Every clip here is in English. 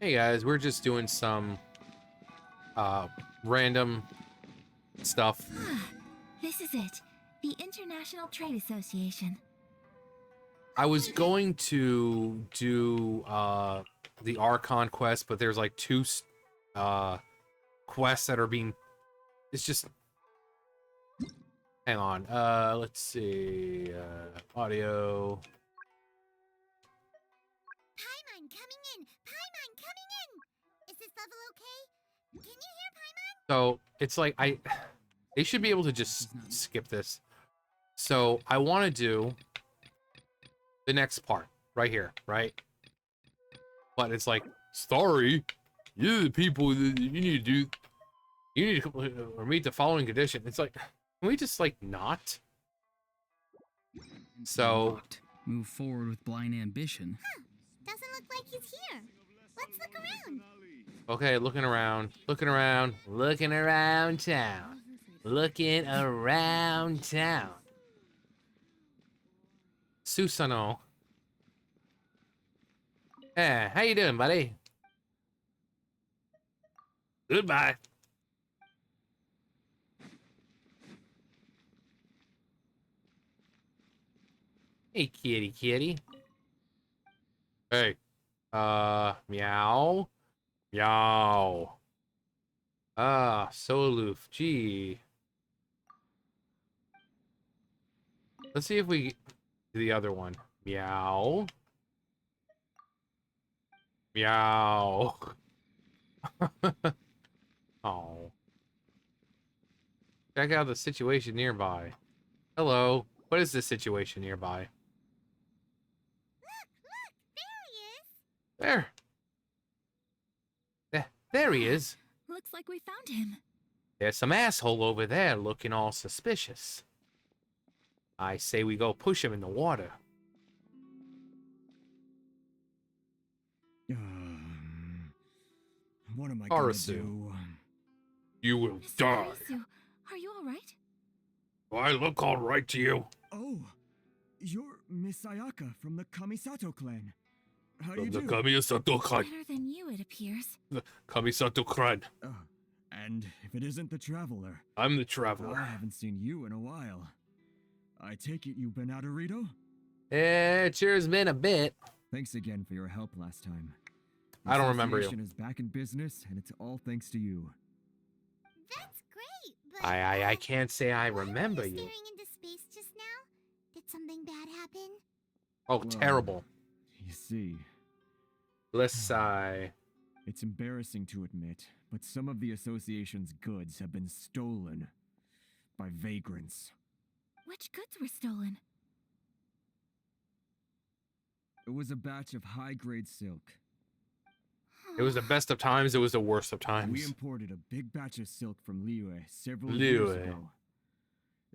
Hey guys, we're just doing some random stuff. This is it. The International Trade Association. I was going to do the Archon quest, but there's like two quests that are being. It's just. Hang on. Let's see. Audio. Paimon coming in! Paimon coming in! Is this level okay? Can you hear Paimon? So it's like they should be able to just skip this. So I want to do the next part right here, right? But it's like, sorry, you're the people that you need to do. You need to complete or meet the following condition. It's like, can we just like not? So Move forward with blind ambition. Doesn't look like he's here. Let's look around. okay, looking around town, looking around town. Susano. Hey, how you doing, buddy? Goodbye. Hey, kitty. Hey. Meow. Meow. Ah, so aloof. Gee. Let's see if we do the other one. Meow. Meow. Oh. Check out the situation nearby. Hello. What is the situation nearby? Look! There he is! There. There he is. Looks like we found him. There's some asshole over there looking all suspicious. I say we go push him in the water. What am I gonna Arasu. do? You will Mr. die. Arisu, are you all right? Do I look all right to you? Oh, you're Miss Ayaka from the Kamisato clan. How do you The do? Kamisato clan. Better than you, it appears. The Kamisato clan. And if it isn't the traveler, I'm the I traveler. haven't seen you in a while. I take it you've been out of Rito? It sure's been a bit. Thanks again for your help last time. I don't remember you. The association is back in business, and it's all thanks to you. That's great, but... I can't say I why were remember you you. staring into space just now? Did something bad happen? Oh, Well, terrible. You see, Let's sigh. it's embarrassing to admit, but some of the association's goods have been stolen by vagrants. Which goods were stolen? It was a batch of high-grade silk. It was the best of times. It was the worst of We times. imported a big batch of silk from Liyue several years Liyue. ago.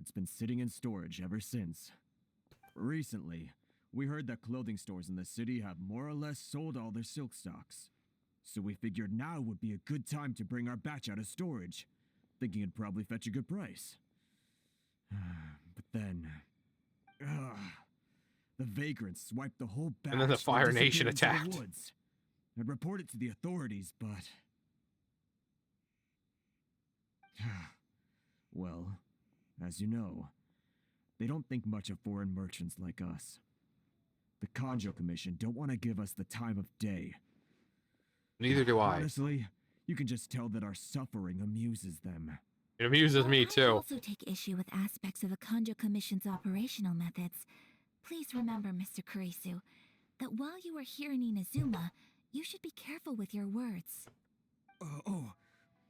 It's been sitting in storage ever since. Recently, we heard that clothing stores in the city have more or less sold all their silk stocks. So we figured now would be a good time to bring our batch out of storage, thinking it'd probably fetch a good price. But then... the vagrants swiped the whole batch And then the Fire Nation disappeared into attacked. the woods. I'd report it to the authorities, but... well, as you know, they don't think much of foreign merchants like us. The Kanjo Commission don't want to give us the time of day. Neither do I. Honestly, you can just tell that our suffering amuses them. It amuses Well, me I too. also take issue with aspects of the Kanjo Commission's operational methods. Please remember, Mr. Kurisu, that while you are here in Inazuma, you should be careful with your words.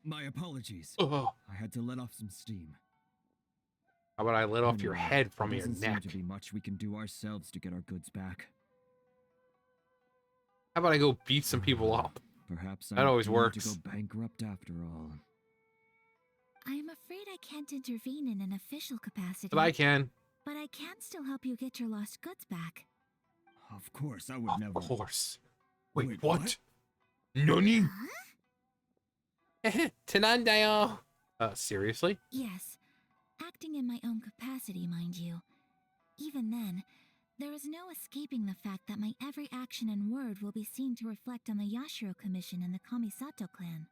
My apologies. Oh, I had to let off some steam. how about I let off your Anyway, head from there your doesn't neck? seem to be much we can do ourselves to get our goods back. How about I go beat some people up? Perhaps That I'm always doomed works. to go bankrupt after all. I am afraid I can't intervene in an official capacity. But I can. But I can still help you get your lost goods back. Of course, I would never. Of course. Wait, Wait, what? what? Nani? Huh? Tenandayo. Seriously? Yes, acting in my own capacity, mind you. Even then, There is no escaping the fact that my every action and word will be seen to reflect on the Yashiro Commission and the Kamisato clan.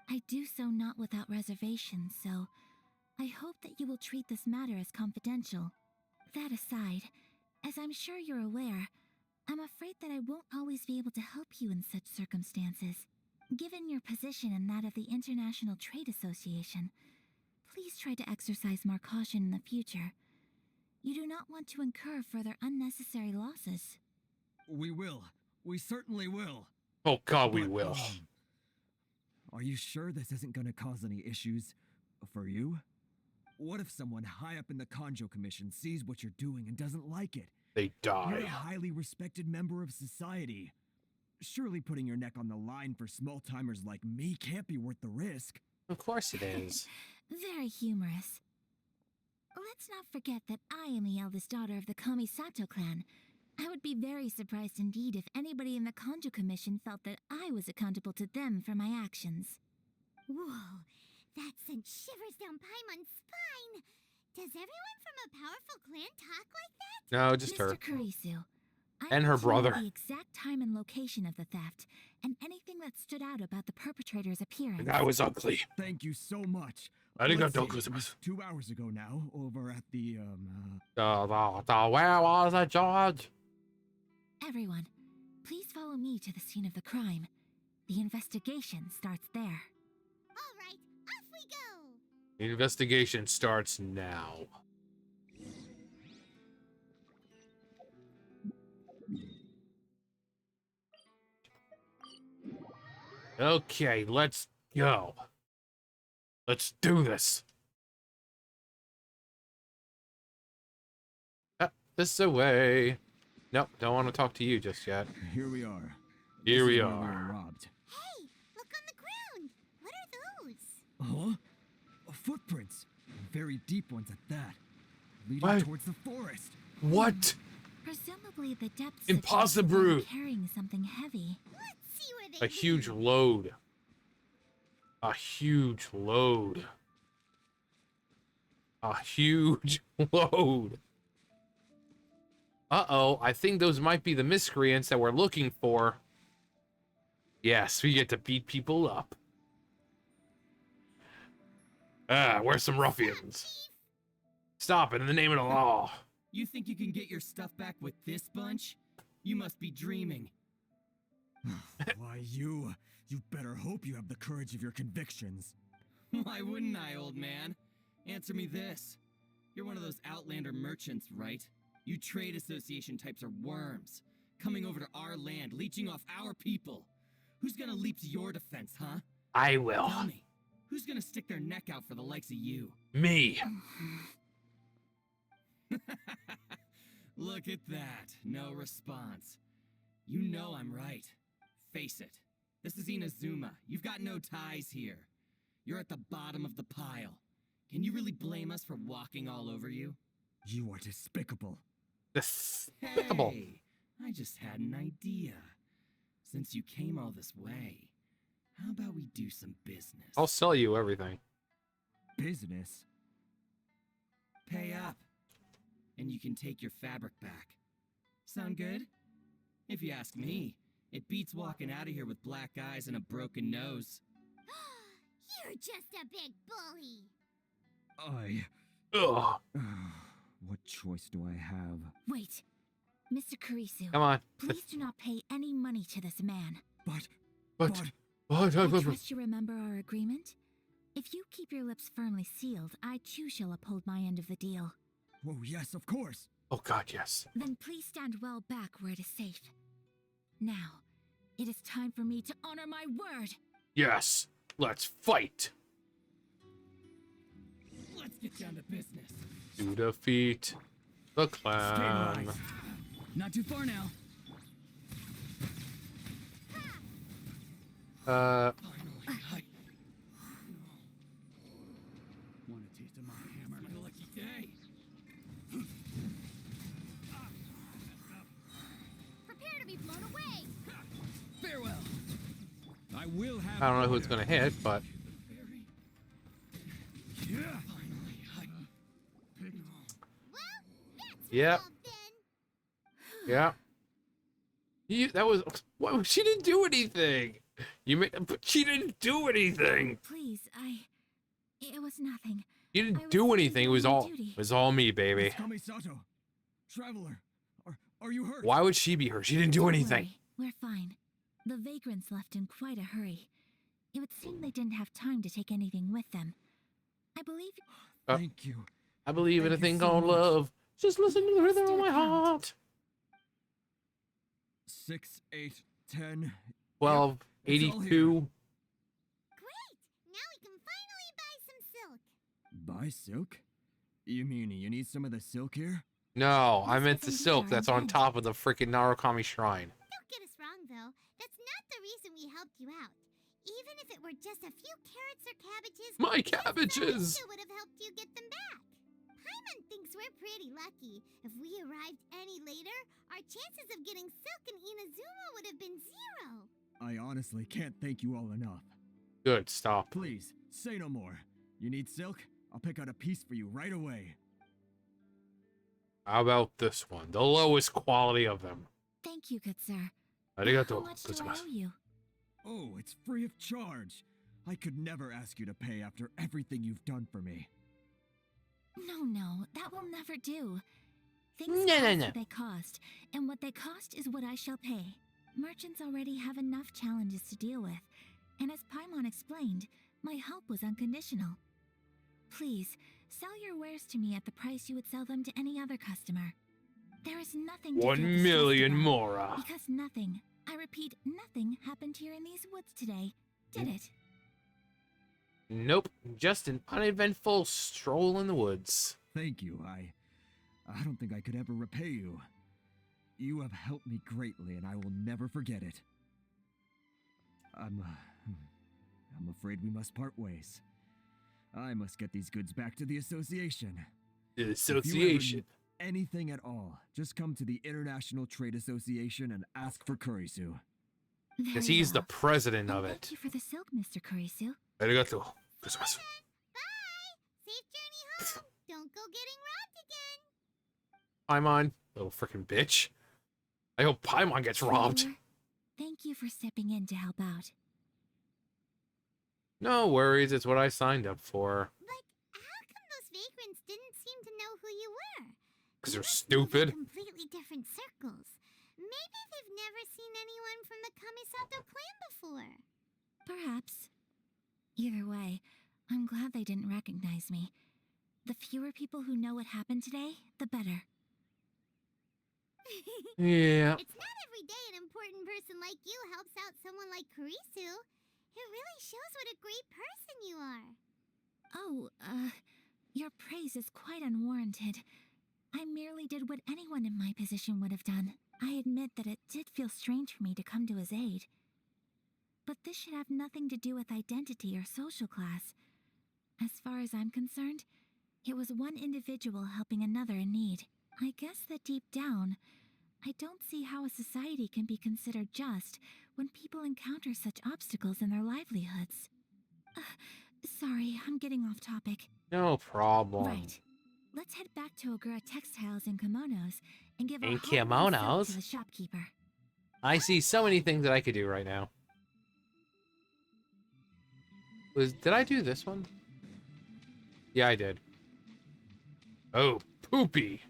I do so not without reservations, so I hope that you will treat this matter as confidential. That aside, as I'm sure you're aware, I'm afraid that I won't always be able to help you in such circumstances. Given your position and that of the International Trade Association, please try to exercise more caution in the future. You do not want to incur further unnecessary losses. We will. We certainly will. Oh God, we But, will. Are you sure this isn't gonna cause any issues for you? What if someone high up in the Kanjo Commission sees what you're doing and doesn't like it? They You're a die. highly respected member of society. Surely putting your neck on the line for small-timers like me can't be worth the risk. Of course it is. Very humorous. Let's not forget that I am the eldest daughter of the Kamisato clan. I would be very surprised indeed if anybody in the Kanjo Commission felt that I was accountable to them for my actions. Whoa, that sent shivers down Paimon's spine. Does everyone from a powerful clan talk like that? No, just Mr. her. Kurisu, I And her want to know brother. the exact time and location of the theft, and anything that stood out about the perpetrator's appearance. The guy was ugly. Thank you so much. Arigato Let's see, it gozaimasu. was 2 hours ago now, over at the, Where was I, George? Everyone, please follow me to the scene of the crime. The investigation starts there. All right, off we go. Investigation starts now. Okay, let's go. Let's do this. This away. Nope, don't want to talk to you just yet. here we are. Here This we is where were are. robbed. Hey, look on the ground. What are those? Huh? Footprints. Very deep ones at that. Leading What? towards the forest. What? Presumably the depths Impossible. suggest that they're carrying something heavy. Let's see where they A huge lead. load. A huge load. A huge load. Uh-oh, I think those might be the miscreants that we're looking for. Yes, we get to beat people up. Ah, we're some ruffians. Stop it in the name of the law. You think you can get your stuff back with this bunch? You must be dreaming. Why, you better hope you have the courage of your convictions. Why wouldn't I, old man? Answer me this. You're one of those Outlander merchants, right? You trade association types are worms. Coming over to our land, leeching off our people. Who's gonna leap to your defense, huh? I will. Tell me, who's gonna stick their neck out for the likes of you? Me. Look at that. No response. You know I'm right. Face it. This is Inazuma. You've got no ties here. You're at the bottom of the pile. Can you really blame us for walking all over you? You are despicable. Despicable. Hey, I just had an idea. Since you came all this way, how about we do some business? I'll sell you everything. Business? Pay up, and you can take your fabric back. Sound good? If you ask me, it beats walking out of here with black eyes and a broken nose. You're just a big bully. Ugh. What choice do I have? Wait, Mr. Kurisu, Come on. please do not pay any money to this man. But I trust you remember our agreement? If you keep your lips firmly sealed, I too shall uphold my end of the deal. oh yes, of course. Oh God, yes. Then please stand well back where it is safe. Now, it is time for me to honor my word. Yes. Let's fight. Let's get down to business. To defeat the clan. Stabilize. Not too far now. Finally, want a taste of my hammer? My lucky day. Prepare to be blown away. Farewell. I will have. I don't know who it's gonna hit, but Yeah. Finally, Well, that's Yep. resolved then. Yeah. That was... What? She didn't do anything. But she didn't do anything. Please, it was nothing. You I didn't was do simply anything. It doing was my all... duty. It was all me, baby. Miss Kamisato, traveler, are you hurt? Why would she be hurt? She didn't do Don't anything. worry, we're fine. The vagrants left in quite a hurry. It would seem they didn't have time to take anything with them. I believe... Thank you. I believe in a Thank you thing so called much. love. Just listen to the rhythm of do my a count. heart. 6, 8, 10. 12, Yep, it's all 82. Great! Now we can finally buy some silk. Buy silk? You mean you need some of the silk here? No, I This meant was the indeed silk our that's on intent. top of the freaking Narukami shrine. Don't get us wrong, though. That's not the reason we helped you out. Even if it were just a few carrots or cabbages, My just cabbages! would have helped you get them back. Paimon thinks we're pretty lucky. If we arrived any later, our chances of getting silk in Inazuma would have been 0. I honestly can't thank you all enough. Good, stop. Please, say no more. You need silk? I'll pick out a piece for you right away. How about this one? The lowest quality of them. Thank you, good sir. How Arigato much do I gozaimasu. owe you? Oh, it's free of charge. I could never ask you to pay after everything you've done for me. No, that will never do. No, Things no, cost no. what they cost, and what they cost is what I shall pay. Merchants already have enough challenges to deal with, and as Paimon explained, my help was unconditional. Please, sell your wares to me at the price you would sell them to any other customer. There is nothing to feel 1 distressed million about, mora. because nothing, I repeat, nothing happened here in these woods today, did it? Nope, just an uneventful stroll in the woods. Thank you. I don't think I could ever repay you. You have helped me greatly, and I will never forget it. I'm afraid we must part ways. I must get these goods back to the association. The If you ever association. need anything at all, just come to the International Trade Association and ask for Kurisu. Because Very he's the well. president And of thank it. you for the silk, Mr. Kurisu. Arigato gozaimasu. Bye! Safe journey home! Don't go getting robbed again! Paimon, little freaking bitch. I hope Paimon gets robbed. Traveler, thank you for stepping in to help out. No worries, it's what I signed up for. But how come those vagrants didn't seem to know who you were? Because You they're must move in stupid. completely different circles. Maybe they've never seen anyone from the Kamisato clan before. Perhaps. Either way, I'm glad they didn't recognize me. The fewer people who know what happened today, the better. Yeah. It's not every day an important person like you helps out someone like Kurisu. It really shows what a great person you are. Oh, your praise is quite unwarranted. I merely did what anyone in my position would have done. I admit that it did feel strange for me to come to his aid. But this should have nothing to do with identity or social class. As far as I'm concerned, it was one individual helping another in need. I guess that deep down, I don't see how a society can be considered just when people encounter such obstacles in their livelihoods. Sorry, I'm getting off topic. No problem. Right. Let's head back to Ogura Textiles and Kimonos and give our And hard-earned silk kimonos? to the shopkeeper. I see so many things that I could do right now. Did I do this one? Yeah, I did. Oh, poopy.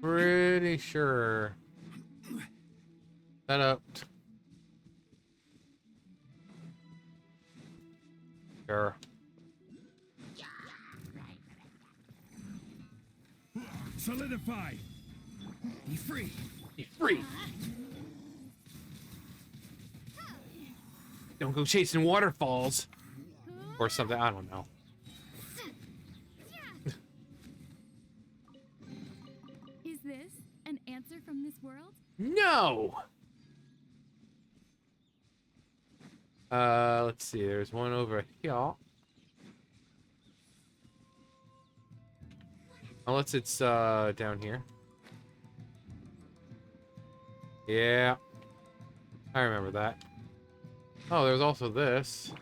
Pretty sure. Set up. Sure. Solidify! Be free! Be free. Don't go chasing waterfalls. Or something, I don't know. Is this an answer from this world? No! Let's see, there's one over here. Unless it's, down here. Yeah. I remember that. Oh, there's also this.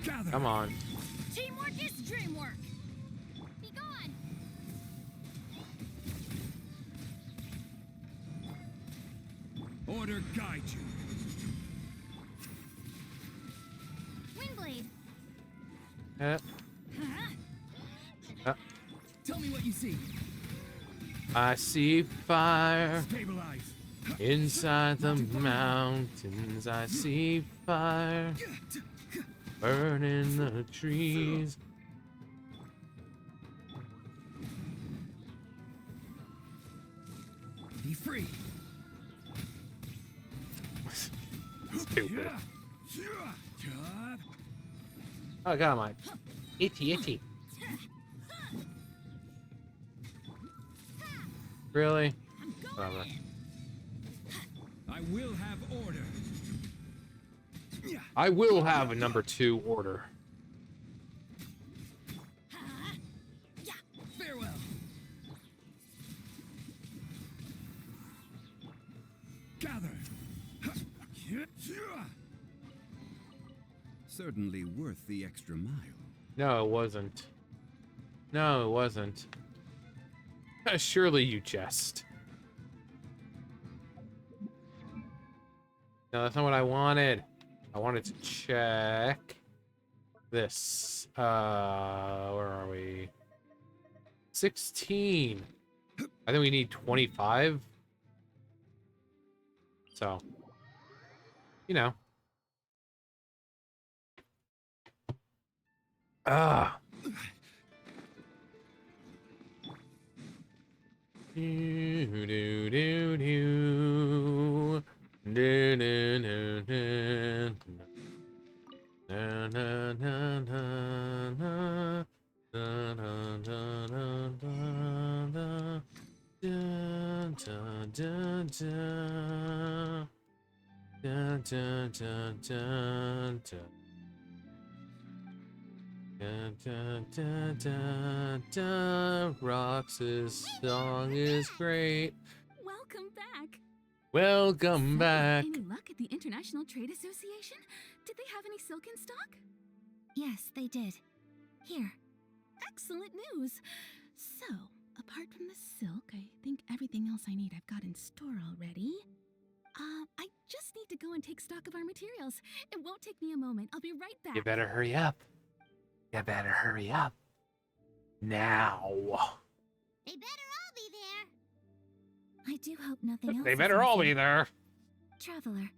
Gather! Gather. Come on. Teamwork is dreamwork. Be gone. Order guide you. Windblade. Eh, Huh? Tell me what you see. I see fire Stabilize. inside the mountains. I see fire burning the trees. Be free. Stupid. Oh god, my itchy. Really? Whatever. I will have order. I will have a number 2 order. Farewell. Gather. Certainly worth the extra mile. No, it wasn't. No, it wasn't. Surely you jest. No, that's not what I wanted. I wanted to check this. Where are we? 16. I think we need 25. So, you know. Ah. Do do do do. Do do do do. Na na na na na. Da da da da da da. Da da da da. Da da da da da. Dun, dun, dun, dun, dun. Rox's song is great. Welcome back. Welcome So, back. Any luck at the International Trade Association? Did they have any silk in stock? Yes, they did. Here. Excellent news. So, apart from the silk, I think everything else I need I've got in store already. I just need to go and take stock of our materials. It won't take me a moment. I'll be right back. You better hurry up. You better hurry up. Now. They better all be there. I do hope nothing else. They is better all missing. be there. Traveler,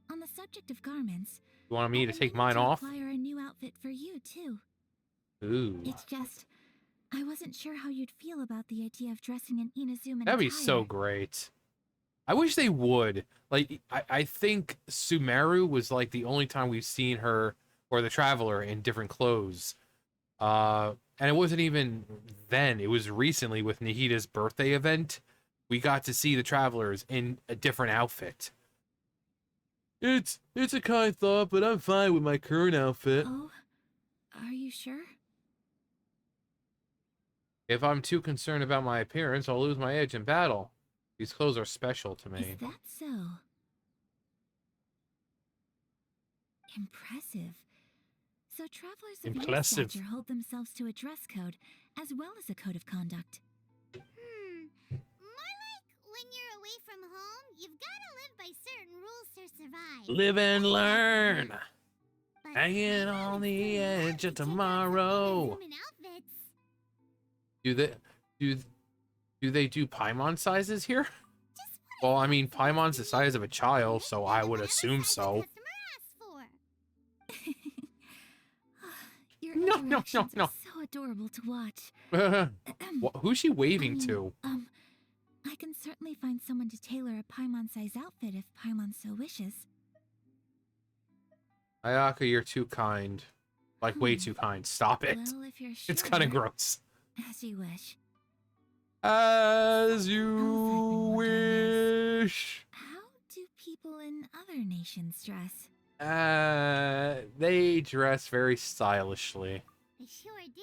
on the subject of garments, You want me I've to been take mine meaning to off? acquire a new outfit for you too. Ooh. It's just, I wasn't sure how you'd feel about the idea of dressing in Inazuma. That'd be so great. I wish they would. Like, I think Sumeru was like the only time we've seen her or the Traveler in different clothes. And it wasn't even then. It was recently with Nahida's birthday event. We got to see the Travelers in a different outfit. It's a kind thought, but I'm fine with my current outfit. Oh, are you sure? If I'm too concerned about my appearance, I'll lose my edge in battle. These clothes are special to me. Is that so? Impressive. So travelers of your Impressive. stature hold themselves to a dress code, as well as a code of conduct. More like when you're away from home, you've got to live by certain rules to survive. Live and learn. But Hanging I on noticed the there are edge lots of check out some tomorrow. Inazuma outfits. Do they do Paimon sizes here? Just what Well, I I mean, thought Paimon's the would size of a be child, so I would whatever assume size the so. customer asks for. Your No, no, interactions no. are so adorable to watch. Who's she I waving mean, to? I can certainly find someone to tailor a Paimon-size outfit if Paimon so wishes. Ayaka, you're too kind. Like, way too kind. Stop it. Well, if you're sure. It's kind of gross. As you wish. As you I've been wondering wish. How do people in other nations dress? They dress very stylishly. They sure do.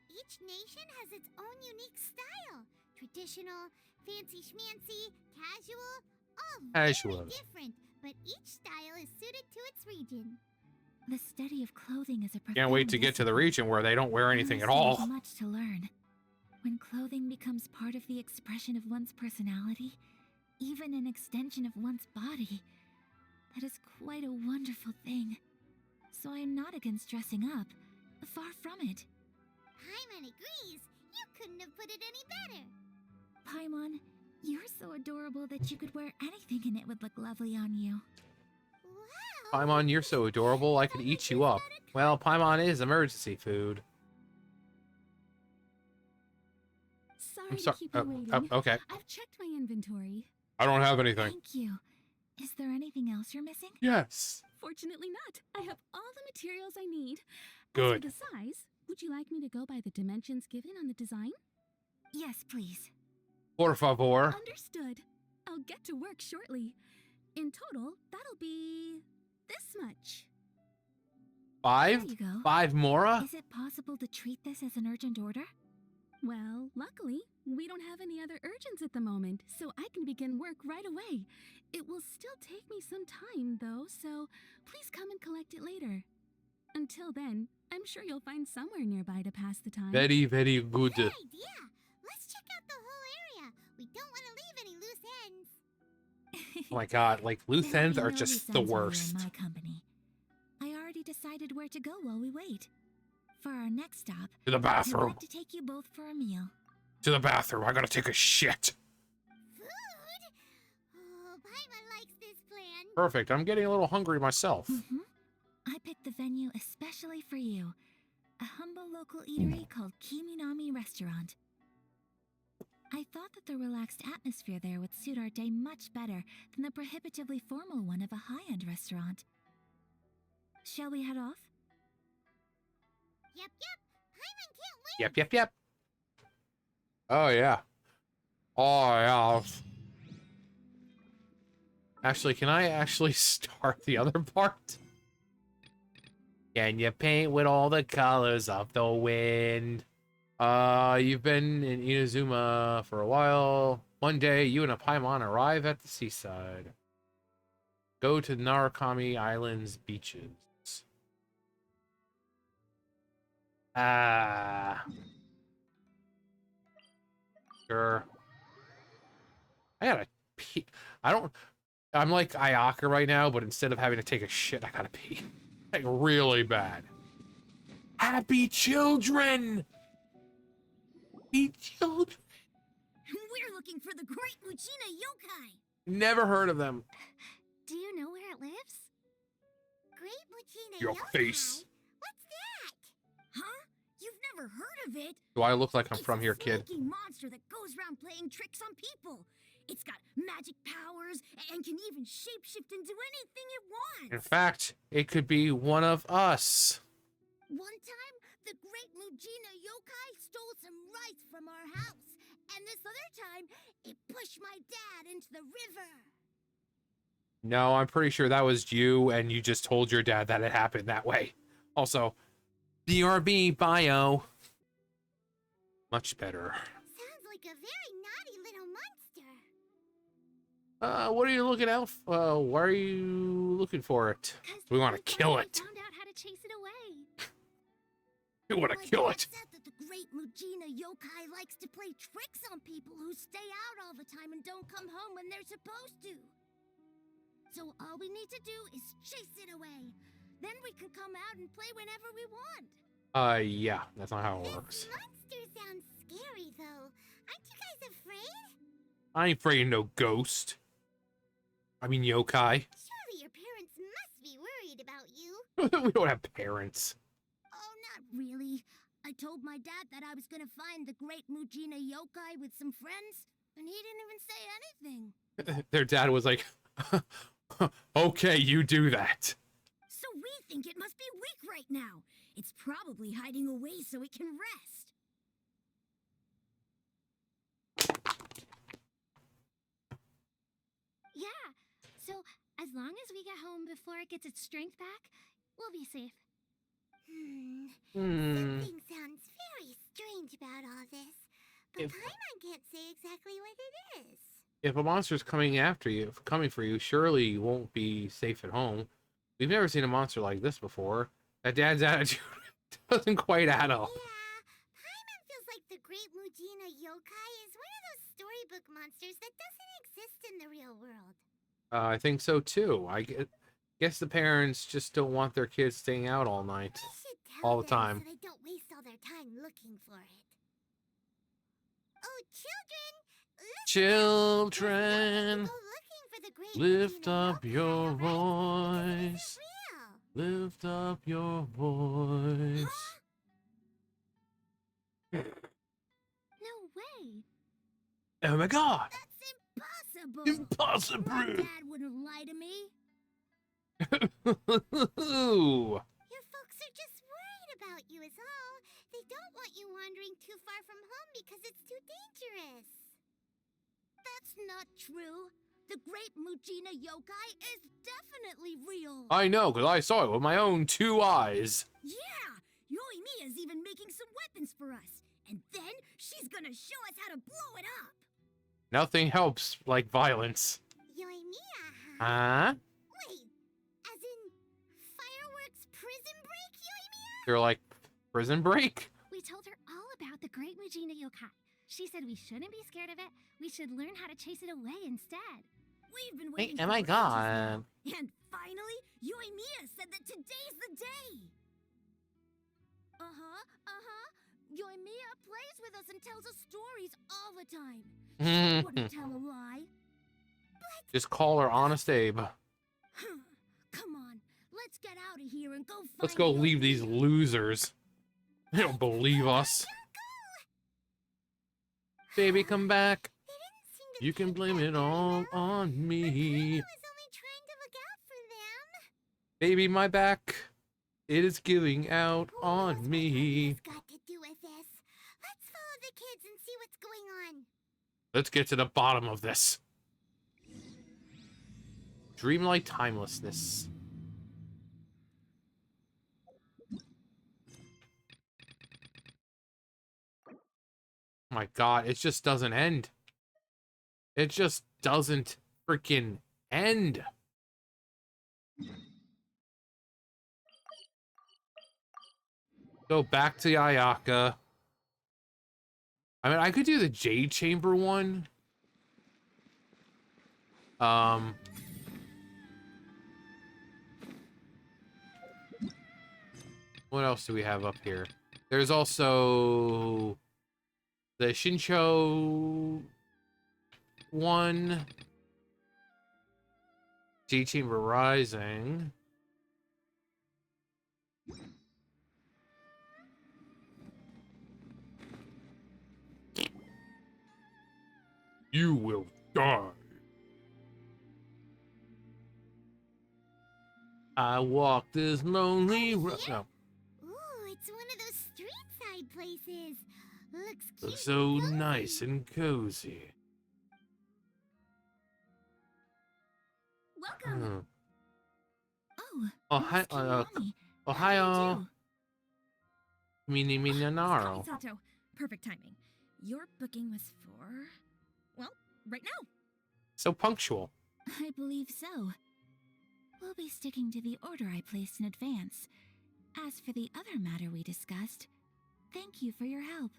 Each nation has its own unique style. Traditional, fancy schmancy, casual, all Casual. very different. But each style is suited to its region. The study of clothing is a Can't wait to profound get to the discipline. region where they don't wear anything at There all. is much to learn. When clothing becomes part of the expression of one's personality, even an extension of one's body, that is quite a wonderful thing. So I am not against dressing up. Far from it. Paimon agrees. You couldn't have put it any better. Paimon, you're so adorable that you could wear anything and it would look lovely on you. Wow. Paimon, you're so adorable, I could eat you up. Well, Paimon is emergency food. Sorry I'm to sorry. keep you waiting. Okay. I've checked my inventory. I don't have anything. Thank you. Is there anything else you're missing? Yes. Fortunately not. I have all the materials I need. Good. As for the size, would you like me to go by the dimensions given on the design? Yes, please. Por favor. Understood. I'll get to work shortly. In total, that'll be this much. Five? There you go. 5 Mora? Is it possible to treat this as an urgent order? Well, luckily, we don't have any other urgents at the moment, so I can begin work right away. It will still take me some time, though, so please come and collect it later. Until then, I'm sure you'll find somewhere nearby to pass the time. Very, very good. Good idea. Let's check out the whole area. We don't want to leave any loose ends. Oh my god, like loose There'll ends be are no just loose the ends while you're worst. in my company. I already decided where to go while we wait. For our next stop, To the I'd bathroom. like to take you both for a meal. To the bathroom. I gotta take a shit. Food? Oh, Paimon likes this plan. Perfect. I'm getting a little hungry myself. I picked the venue especially for you. A humble local eatery called Kiminami Restaurant. I thought that the relaxed atmosphere there would suit our day much better than the prohibitively formal one of a high-end restaurant. Shall we head off? Yep. Paimon can't wait. Yep, yep, yep. Oh, yeah. Oh, yeah. Actually, can I actually start the other part? Can you paint with all the colors of the wind? You've been in Inazuma for a while. One day, you and a Paimon arrive at the seaside. Go to Narukami Island's beaches. Sure. I gotta pee. I'm like Ayaka right now, but instead of having to take a shit, I gotta pee. Like, really bad. Happy children! Happy children! We're looking for the Great Lucina Yokai. Never heard of them. Do you know where it lives? Great Lucina Your Yokai? face. What's that? Huh? You've never heard of it? Do I look like I'm It's from a here, kid? sneaky monster that goes around playing tricks on people. It's got magic powers and can even shapeshift into anything it wants. In fact, it could be one of us. One time, the Great Mujina Yokai stole some rice from our house. And this other time, it pushed my dad into the river. No, I'm pretty sure that was you, and you just told your dad that it happened that way. Also, BRB bio. Much better. Sounds like a very naughty little monster. What are you looking out for? Why are you looking for it? We want to kill it. Found out how to chase it away. We want to My kill dad it. said that the Great Mujina Yokai likes to play tricks on people who stay out all the time and don't come home when they're supposed to. So all we need to do is chase it away. Then we can come out and play whenever we want. Yeah, that's not how it works. This monster sounds scary, though. Aren't you guys afraid? I ain't afraid of no ghost. I mean yokai. Surely your parents must be worried about you. We don't have parents. Oh, not really. I told my dad that I was gonna find the Great Mujina Yokai with some friends, and he didn't even say anything. Their dad was like, okay, you do that. So we think it must be weak right now. It's probably hiding away so it can rest. Yeah, so as long as we get home before it gets its strength back, we'll be safe. Something sounds very strange about all this, but If- Paimon can't say exactly what it is. If a monster's coming for you, surely you won't be safe at home. We've never seen a monster like this before. That dad's attitude doesn't quite add up. Yeah, Paimon feels like the Great Mujina Yokai is one of those storybook monsters that doesn't exist in the real world. I think so too. Guess the parents just don't want their kids staying out all night, We should tell all the them time. so they don't waste all their time looking for it. Oh, children! Children, Go looking for the Great lift Mujina up Yokai, your all right? Because it voice. isn't real. Lift up your voice. No way. Oh my god! That's impossible. Impossible! My dad wouldn't lie to me. Ooh. Your folks are just worried about you is all. They don't want you wandering too far from home because it's too dangerous. That's not true. The Great Mujina Yokai is definitely real. I know, because I saw it with my own 2 eyes. Yeah! Yoimiya's even making some weapons for us. And then she's gonna show us how to blow it up. Nothing helps like violence. Yoimiya, huh? Huh? Wait, as in fireworks prison break, Yoimiya? They're like, prison break? We told her all about the Great Mujina Yokai. She said we shouldn't be scared of it. We should learn how to chase it away instead. We've been Hey, waiting oh for my ages god. now. And finally, Yoimiya said that today's the day. Yoimiya plays with us and tells us stories all the time. She wouldn't tell a lie. Just call her Honest Abe. Come on, let's get out of here and go find Let's go leave these Yoimiya. losers. They don't believe us. Baby, come back. They didn't seem to You can take blame that it very all well. on But me. Paimon was only trying to look out for them. Baby, my back. It is giving out Who knows on what me. Yoimiya's got to do with this? Let's follow the kids and see what's going on. Let's get to the bottom of this. Dreamlight timelessness. My god, it just doesn't end. It just doesn't freaking end. Go back to Ayaka. I mean, I could do the Jade Chamber one. What else do we have up here? There's also the Shincho one. Jade Chamber Rising. You will die. I walk this lonely road. No. Ooh, it's one of those street side places. Looks cute. Looks so and cozy. nice and cozy. Welcome. Hmm. Oh, Oh, Miss hi, Kiyomi. How do you Ohio. do? Mini Minanaro. Sato, perfect timing. Your booking was for, well, right now. So punctual. I believe so. We'll be sticking to the order I placed in advance. As for the other matter we discussed, thank you for your help.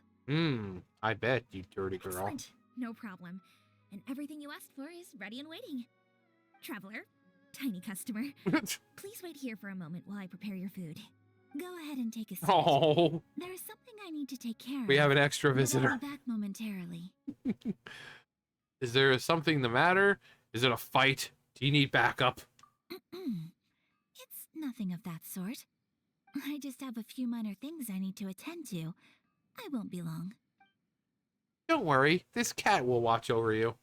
I bet, you dirty girl. Excellent. No problem. And everything you asked for is ready and waiting. Traveler, tiny customer, please wait here for a moment while I prepare your food. Go ahead and take a seat. Oh, There is something I need to take care of. we have an extra but I'll visitor. be back momentarily. Is there something the matter? Is it a fight? Do you need backup? It's nothing of that sort. I just have a few minor things I need to attend to. I won't be long. Don't worry, this cat will watch over you.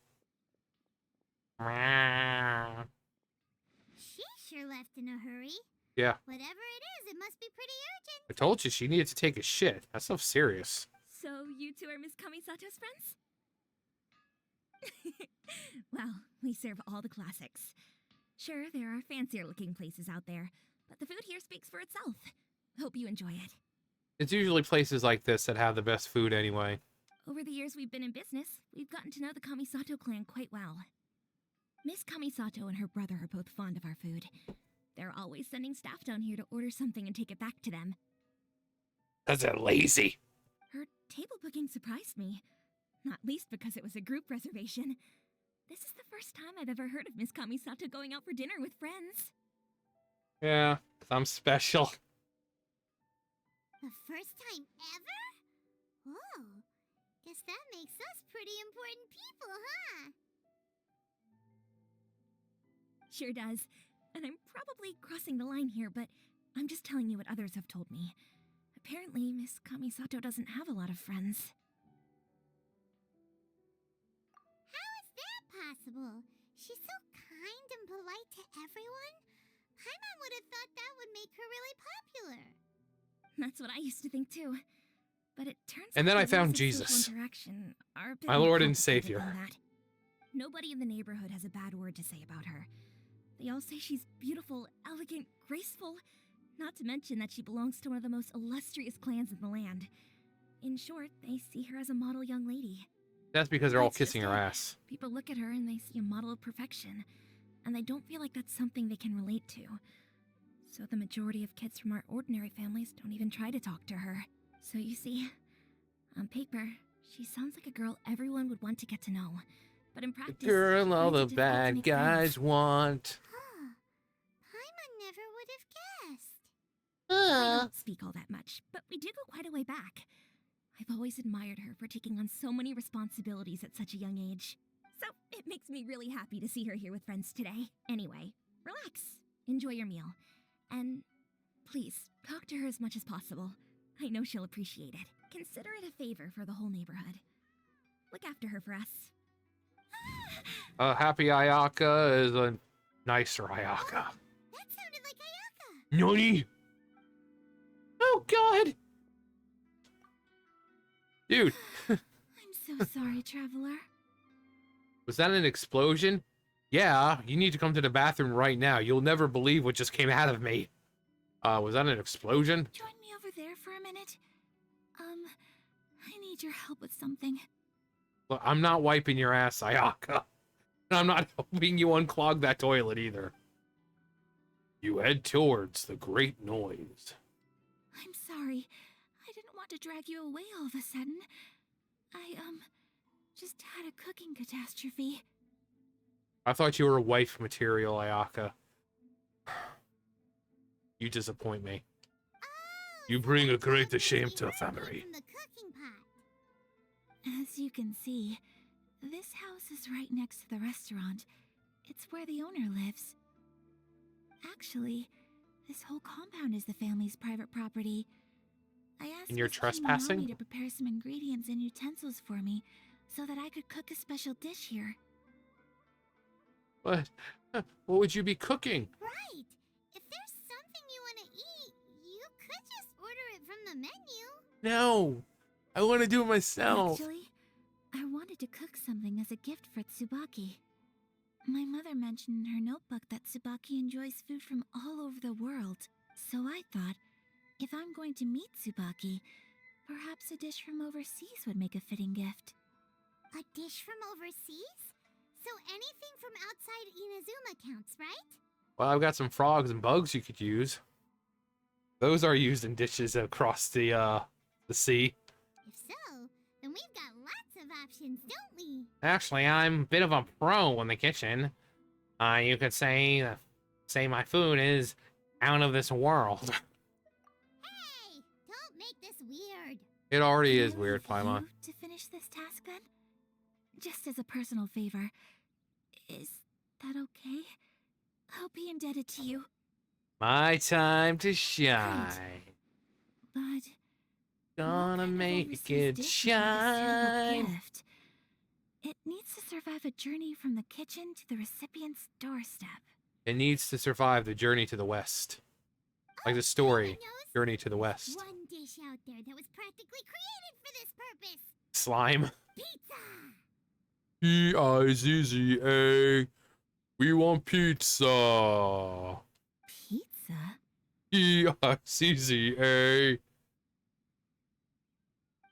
She sure left in a hurry. Yeah, Whatever it is, it must be pretty urgent. I told you she needed to take a shit. That's so serious. So you two are Miss Kamisato's friends? Well, we serve all the classics. Sure, there are fancier looking places out there, but the food here speaks for itself. Hope you enjoy it. It's usually places like this that have the best food anyway. Over the years we've been in business, we've gotten to know the Kamisato clan quite well. Miss Kamisato and her brother are both fond of our food. They're always sending staff down here to order something and take it back to them. That's a lazy. Her table booking surprised me. Not least because it was a group reservation. This is the first time I've ever heard of Miss Kamisato going out for dinner with friends. Yeah, 'cause I'm special. The first time ever? Oh, guess that makes us pretty important people, huh? Sure does. And I'm probably crossing the line here, but I'm just telling you what others have told me. Apparently, Miss Kamisato doesn't have a lot of friends. How is that possible? She's so kind and polite to everyone. Paimon would have thought that would make her really popular. That's what I used to think too. But it turns And out then I the found rules of Jesus. social interaction are a bit My more Lord and complicated Savior. than that. Nobody in the neighborhood has a bad word to say about her. They all say she's beautiful, elegant, graceful, not to mention that she belongs to one of the most illustrious clans in the land. In short, they see her as a model young lady. That's because they're all It's just kissing her that ass. People look at her and they see a model of perfection, and they don't feel like that's something they can relate to. So the majority of kids from our ordinary families don't even try to talk to her. So you see, on paper, she sounds like a girl everyone would want to get to know. But in The practice, girl she all finds the it difficult to bad make guys friends. want. Huh. Paimon never would have guessed. I don't speak all that much, but we do go quite a way back. I've always admired her for taking on so many responsibilities at such a young age. So it makes me really happy to see her here with friends today. Anyway, relax, enjoy your meal, and please, talk to her as much as possible. I know she'll appreciate it. Consider it a favor for the whole neighborhood. Look after her for us. Happy Ayaka is a nicer Ayaka. That sounded like Ayaka. Nani? Oh God! Dude, I'm so sorry, traveler. was that an explosion? Yeah, you need to come to the bathroom right now. You'll never believe what just came out of me. Was that an explosion? Join me over there for a minute. I need your help with something. Look, I'm not wiping your ass, Ayaka. And I'm not helping you unclog that toilet either. You head towards the great noise. I'm sorry. I didn't want to drag you away all of a sudden. I, just had a cooking catastrophe. I thought you were wife material, Ayaka. You disappoint me. Oh, You so bring a that's great why shame she to the heard one family. from the cooking pot. As you can see, this house is right next to the restaurant. It's where the owner lives. Actually, this whole compound is the family's private property. I asked And you're Miss trespassing? Kiminami to prepare some ingredients and utensils for me so that I could cook a special dish here. What? What would you be cooking? Right. If there's something you want to eat, you could just order it from the menu. No, I want to do it myself. Actually, I wanted to cook something as a gift for Tsubaki. My mother mentioned in her notebook that Tsubaki enjoys food from all over the world. So I thought, if I'm going to meet Tsubaki, perhaps a dish from overseas would make a fitting gift. A dish from overseas? So anything from outside Inazuma counts, right? Well, I've got some frogs and bugs you could use. Those are used in dishes across the sea. If so, then we've got lots of options, don't we? Actually, I'm a bit of a pro in the kitchen. You could say my food is out of this world. Hey, don't make this weird. It already Can is I weird, leave Paimon. you to finish this task then? Just as a personal favor. Is that okay? I'll be indebted to you. My time to shine. But Gonna what kind of make overseas it dish would make a suitable shine. gift? It needs to survive a journey from the kitchen to the recipient's doorstep. It needs to survive the journey to the west. Like the story, Paimon knows Journey to the West. one dish out there that was practically created for this purpose. Slime. Pizza! Pizza. We want pizza. Pizza? Pizza.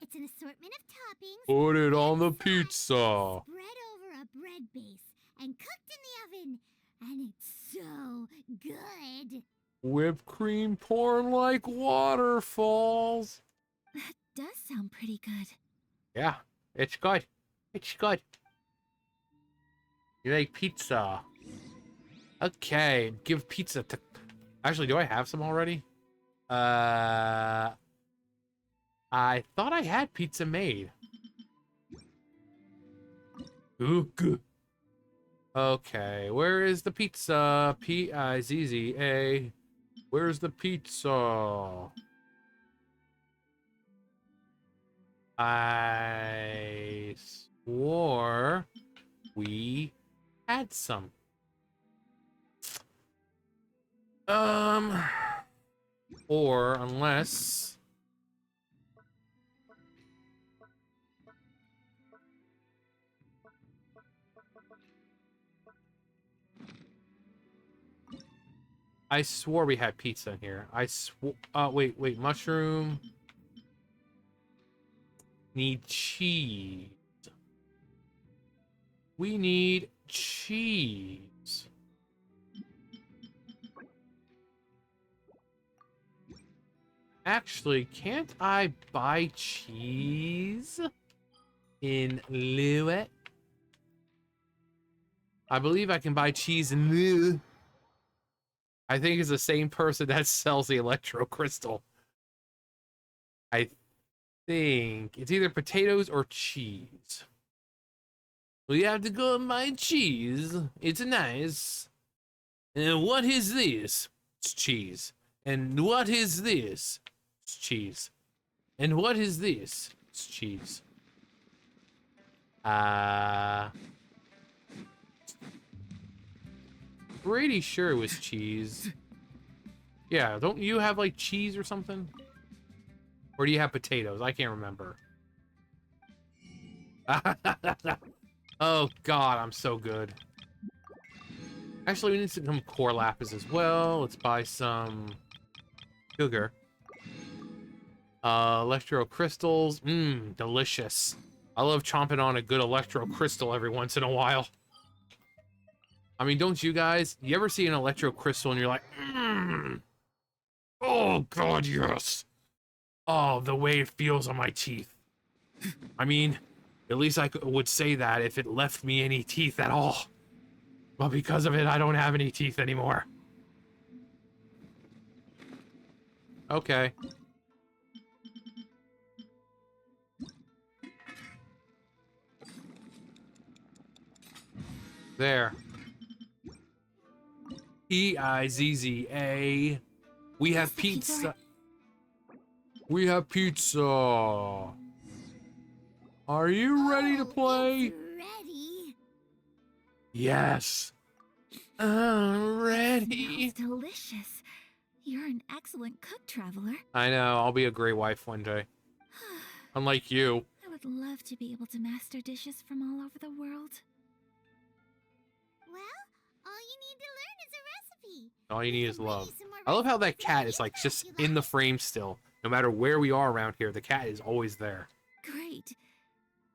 It's an assortment of toppings. Put it on the and sauce pizza. Spread over a bread base and cooked in the oven. And it's so good. Whipped cream pouring like waterfalls. That does sound pretty good. Yeah, it's good. It's good. You like pizza? Okay, give pizza to... Actually, do I have some already? I thought I had pizza made. Ooh, good. Okay, where is the pizza? P-I-Z-Z-A. Where's the pizza? I swore we had some. Or unless... I swore we had pizza in here. I swore... wait. Mushroom. Need cheese. We need cheese. Actually, can't I buy cheese in lieu? I believe I can buy cheese in lieu. I think it's the same person that sells the electro crystal. I think it's either potatoes or cheese. We have to go and buy cheese. It's nice. And what is this? It's cheese. And what is this? It's cheese. And what is this? It's cheese. Pretty sure it was cheese. Yeah, don't you have like cheese or something? Or do you have potatoes? I can't remember. Oh god, I'm so good. Actually, we need some core lapis as well. Let's buy some sugar. Electro crystals. Mmm, delicious. I love chomping on a good electro crystal every once in a while. I mean, don't you guys? You ever see an electro crystal and you're like, mmm. Oh god, yes. Oh, the way it feels on my teeth. I mean, at least I would say that if it left me any teeth at all. But because of it, I don't have any teeth anymore. Okay. There. P-I-Z-Z-A. We have pizza. We have pizza. Are you ready to play? It's ready. Yes. I'm ready. Smells delicious. You're an excellent cook, traveler. I know. I'll be a great wife one day. Unlike you. I would love to be able to master dishes from all over the world. Well, all you need to learn is a recipe. All you need is Some love. ladies, some more I love how that recipes cat in is like class just you in the like. frame still. No matter where we are around here, the cat is always there. Great.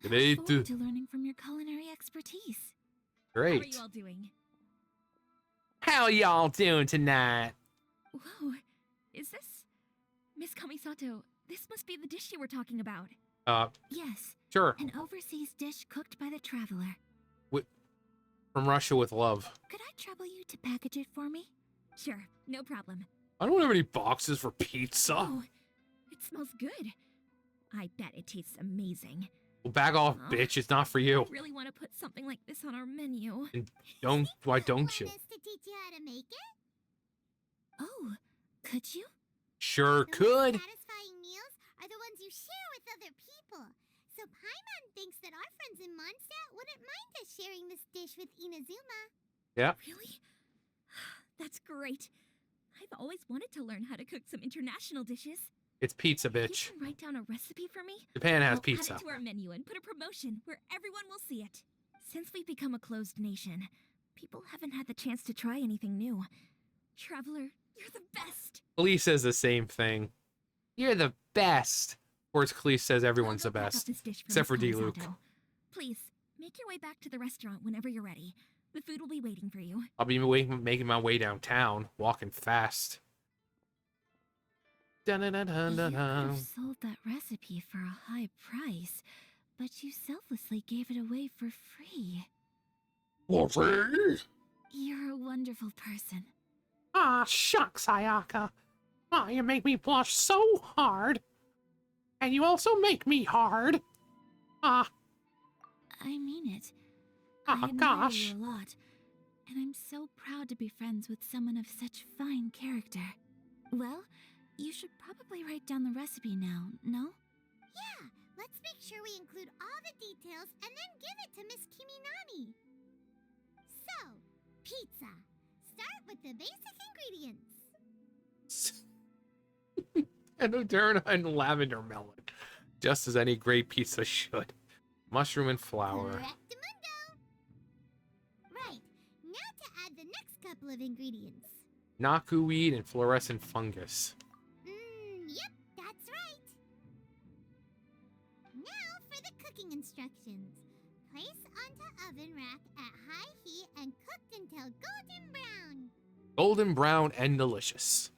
I Great. look forward to learning from your culinary expertise. How are Great. you all doing? How y'all doing tonight? Whoa, is this Miss Kamisato? This must be the dish you were talking about. Yes, Sure. an overseas dish cooked by the traveler. From Russia with love. Could I trouble you to package it for me? Sure, no problem. I don't have any boxes for pizza. Oh, it smells good. I bet it tastes amazing. Well, back off, Aw. bitch. It's not for you. I really want to put something like this on our menu. Don't. Why don't you? Want us to teach you how to make it? Oh, could you? Sure The most could. satisfying meals are the ones you share with other people. So Paimon thinks that our friends in Mondstadt wouldn't mind us sharing this dish with Inazuma. Yeah. Really? That's great. I've always wanted to learn how to cook some international dishes. It's pizza, You bitch. can write down a recipe for me? Japan has I'll pizza. add it to our menu and put a promotion where everyone will see it. Since we've become a closed nation, people haven't had the chance to try anything new. Traveler, you're the best. Khalees says the same thing. You're the best. Of course, Khalees says everyone's the I'll go pack up best. this dish for Except Miss for D. Luke. Kamisato. Please, make your way back to the restaurant whenever you're ready. The food will be waiting for you. I'll be making my way downtown, walking fast. Dun dun dun dun You dun could dun. have sold that recipe for a high price, but you selflessly gave it away for free. You're a wonderful person. Ah, shucks, Ayaka. Ah, you make me blush so hard. And you also make me hard. Ah, I mean it. oh I admire gosh. you a lot, and I'm so proud to be friends with someone of such fine character. Well, you should probably write down the recipe now, no? Yeah, let's make sure we include all the details and then give it to Miss Kiminami. So, pizza. Start with the basic ingredients. Enoderna and lavender melon. Just as any great pizza should. Mushroom and flour. Correctamundo. Right, now to add the next couple of ingredients. Nakuweed and fluorescent fungus. Yep, that's right. Now for the cooking instructions. Place onto oven rack at high heat and cooked until golden brown. Golden brown and delicious.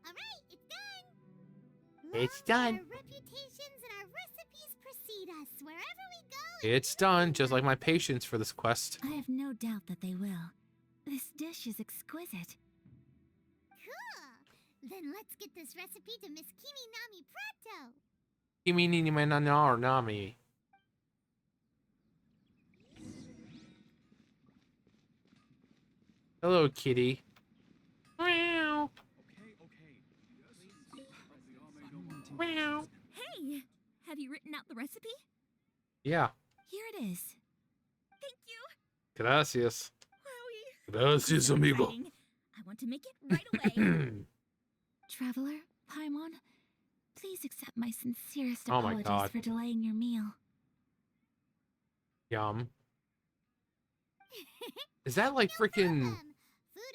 Alright, it's done. It's Long done. Our reputations and our recipes precede us wherever we go. It's done, just like my patience for this quest. I have no doubt that they will. This dish is exquisite. Cool. Then let's get this recipe to Miss Kiminami pronto. Nami. Hello, kitty. Meow. Meow. Hey! Have you written out the recipe? Yeah. Here it is. Thank you! Gracias. Wowie! Gracias, So amigo. exciting. I want to make it right away. Traveler, Paimon, please accept my sincerest Oh my apologies God. for delaying your meal. Yum. Is that like freaking... Food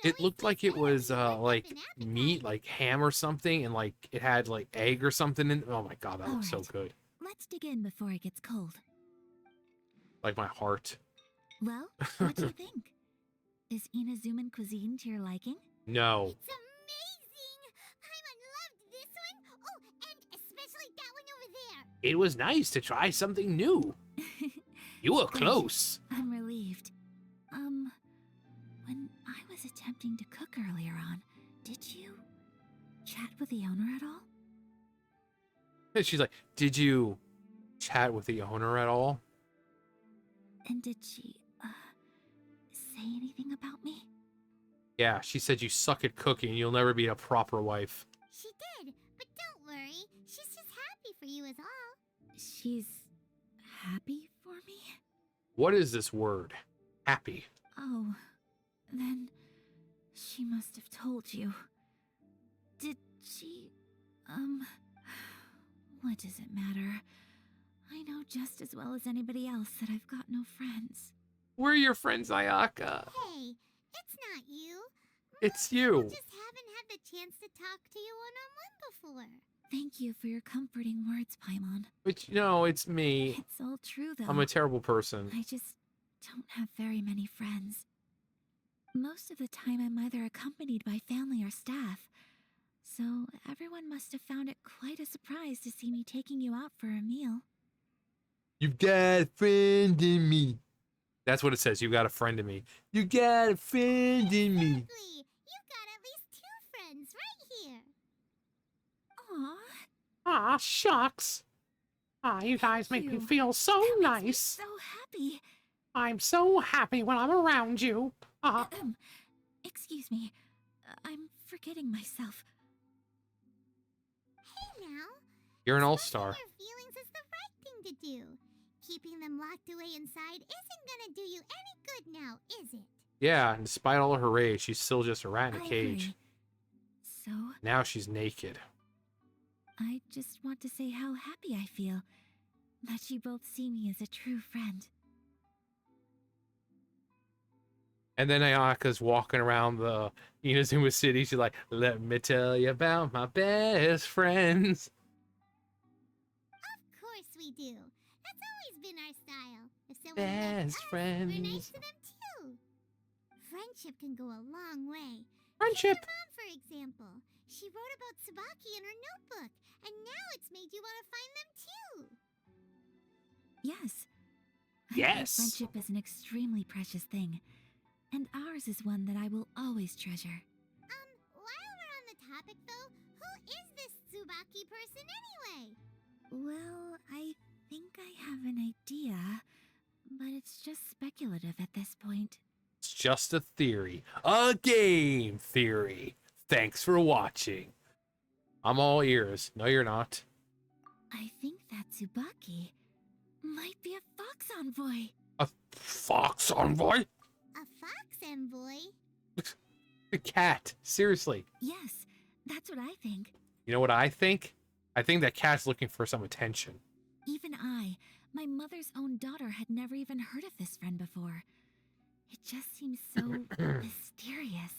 It always looked like tastes it better was when you whip up like an meat, appetite. like ham or something, and like it had like egg or something in. Oh my God, that looks so Alright. good. Let's dig in before it gets cold. Like my heart. Well, what do you think? Is Inazuman cuisine to your liking? No. It's amazing! Paimon loved this one. Oh, and especially that one over there. It was nice to try something new. You were Good. close. I'm relieved. When I was attempting to cook earlier on, did you chat with the owner at all? And she's like, "Did you chat with the owner at all?" And did she, say anything about me? Yeah, she said you suck at cooking. You'll never be a proper wife. She did, but don't worry. She's just happy for you is all. She's happy for me? What is this word? Happy. Oh, then she must have told you. Did she, what does it matter? I know just as well as anybody else that I've got no friends. We're your friends, Ayaka. Hey, it's not you. It's Most people you. just haven't had the chance to talk to you one-on-one before. Thank you for your comforting words, Paimon. But you know, it's me. It's all true, though. I'm a terrible person. I just don't have very many friends. Most of the time, I'm either accompanied by family or staff. So everyone must have found it quite a surprise to see me taking you out for a meal. You've got a friend in me. That's what it says. You've got a friend in me. You got a friend in me. Exactly. You've got at least 2 friends right here. Aw, Aw, shucks. Ah, you guys make me you. feel so that makes me nice. so happy. I'm so happy when I'm around you. Excuse me. I'm forgetting myself. Hey now. You're an Expressing all-star. your feelings is the right thing to do. Keeping them locked away inside isn't gonna do you any good now, is it? Yeah, and despite all of her rage, she's still just a rat in a I cage. agree. So, Now she's naked. I just want to say how happy I feel that you both see me as a true friend. And then Ayaka's walking around the Inazuma City. She's like, "Let me tell you about my best friends." Of course we do. That's always been our style. If someone loves Best us, we're nice friends. to them too. friendship can go a long way. Friendship. Take your mom, for example. She wrote about Tsubaki in her notebook, and now it's made you want to find them too. Yes. I think Yes. friendship is an extremely precious thing, and ours is one that I will always treasure. While we're on the topic though, who is this Tsubaki person anyway? Well, I think I have an idea, but it's just speculative at this point. It's just a theory. A game theory. Thanks for watching. I'm all ears. No, you're not. I think that Tsubaki might be a fox envoy. A fox envoy? A fox envoy? The cat. Seriously. Yes, that's what I think. You know what I think? I think that cat's looking for some attention. Even I, my mother's own daughter, had never even heard of this friend before. It just seems so mysterious.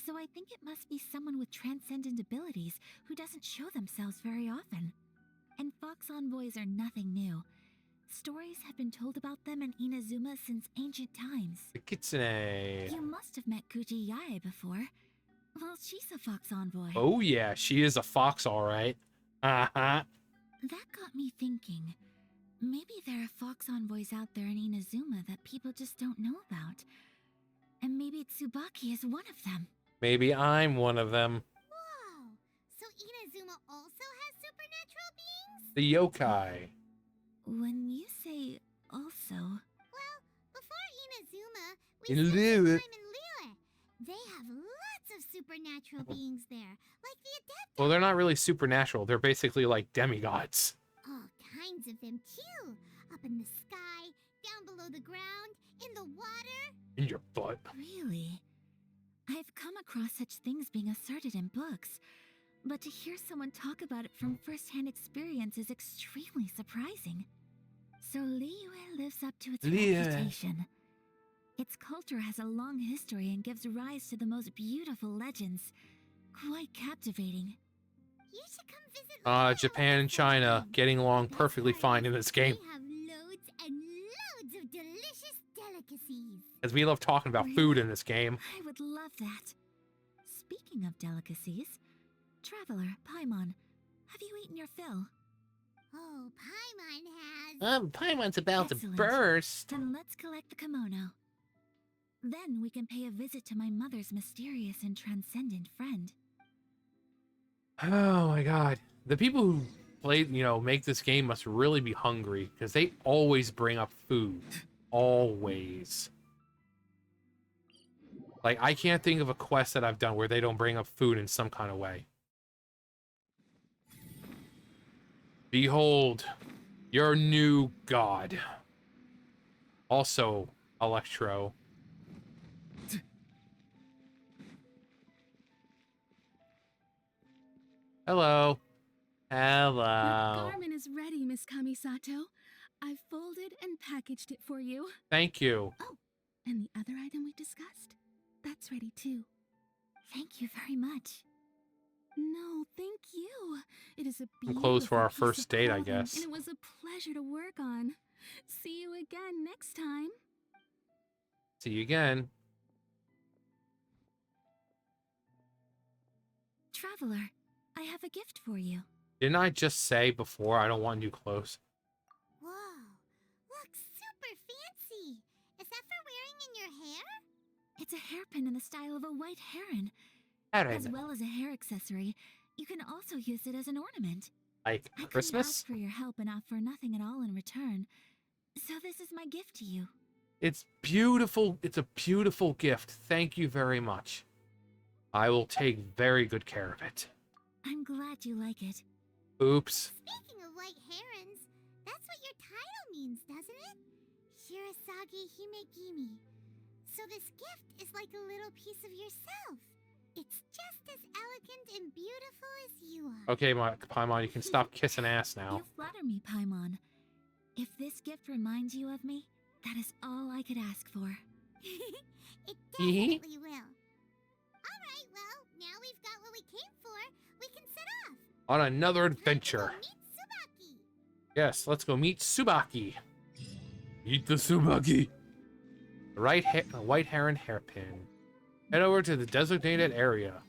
So I think it must be someone with transcendent abilities who doesn't show themselves very often. And fox envoys are nothing new. Stories have been told about them in Inazuma since ancient times. The kitsune. You must have met Kuji Yae before. Well, she's a fox envoy. Oh yeah, she is a fox, all right. Uh-huh. That got me thinking. Maybe there are fox envoys out there in Inazuma that people just don't know about. And maybe Tsubaki is one of them. Maybe I'm one of them. Whoa! So Inazuma also has supernatural beings? The yokai. When you say also... Well, before Inazuma, we In spent some Liyue. time in Liyue. They have lots of supernatural beings there, like the Adept. Well, they're not really supernatural. They're basically like demigods. All kinds of them too. Up in the sky, down below the ground, in the water. In your butt. Really? I've come across such things being asserted in books, but to hear someone talk about it from first-hand experience is extremely surprising. So Liyue lives up to its Liyue. reputation. Its culture has a long history and gives rise to the most beautiful legends. Quite captivating. You should come visit. Japan and China getting along perfectly fine in this game. They have loads and loads of delicious delicacies. As we love talking about food in this game. I would love that. Speaking of delicacies, Traveler, Paimon, have you eaten your fill? Oh, Paimon has. Paimon's about Excellent. to burst. Then let's collect the kimono. Then we can pay a visit to my mother's mysterious and transcendent friend. Oh my god. The people who play, make this game must really be hungry because they always bring up food. Always. Like, I can't think of a quest that I've done where they don't bring up food in some kind of way. Behold, your new god. Also, Electro. Hello. Hello. Your garment is ready, Miss Kamisato. I've folded and packaged it for you. Thank you. Oh, and the other item we discussed? That's ready too. Thank you very much. No, thank you. It is a I'm closed for our beautiful piece first of date, I clothing, guess. And it was a pleasure to work on. See you again next time. See you again. Traveler, I have a gift for you. Didn't I just say before I don't want new clothes? Whoa! Look, super fancy. Is that for wearing in your hair? It's a hairpin in the style of a white heron. Heron. As well as a hair accessory, you can also use it as an ornament. Like I couldn't Christmas? ask for your help and offer nothing at all in return. So this is my gift to you. It's beautiful. It's a beautiful gift. Thank you very much. I will take very good care of it. I'm glad you like it. Oops. Speaking of white herons, that's what your title means, doesn't it? Shirasagi Himegimi. So this gift is like a little piece of yourself. It's just as elegant and beautiful as you are. Okay, Paimon, you can stop kissing ass now. You flatter me, Paimon. If this gift reminds you of me, that is all I could ask for. It definitely will. Alright, well, now we've got what we came for. We can set off. On another Time to go adventure. meet Tsubaki. Yes, let's go meet Tsubaki. Meet the Tsubaki. White heron hairpin. Head over to the designated area.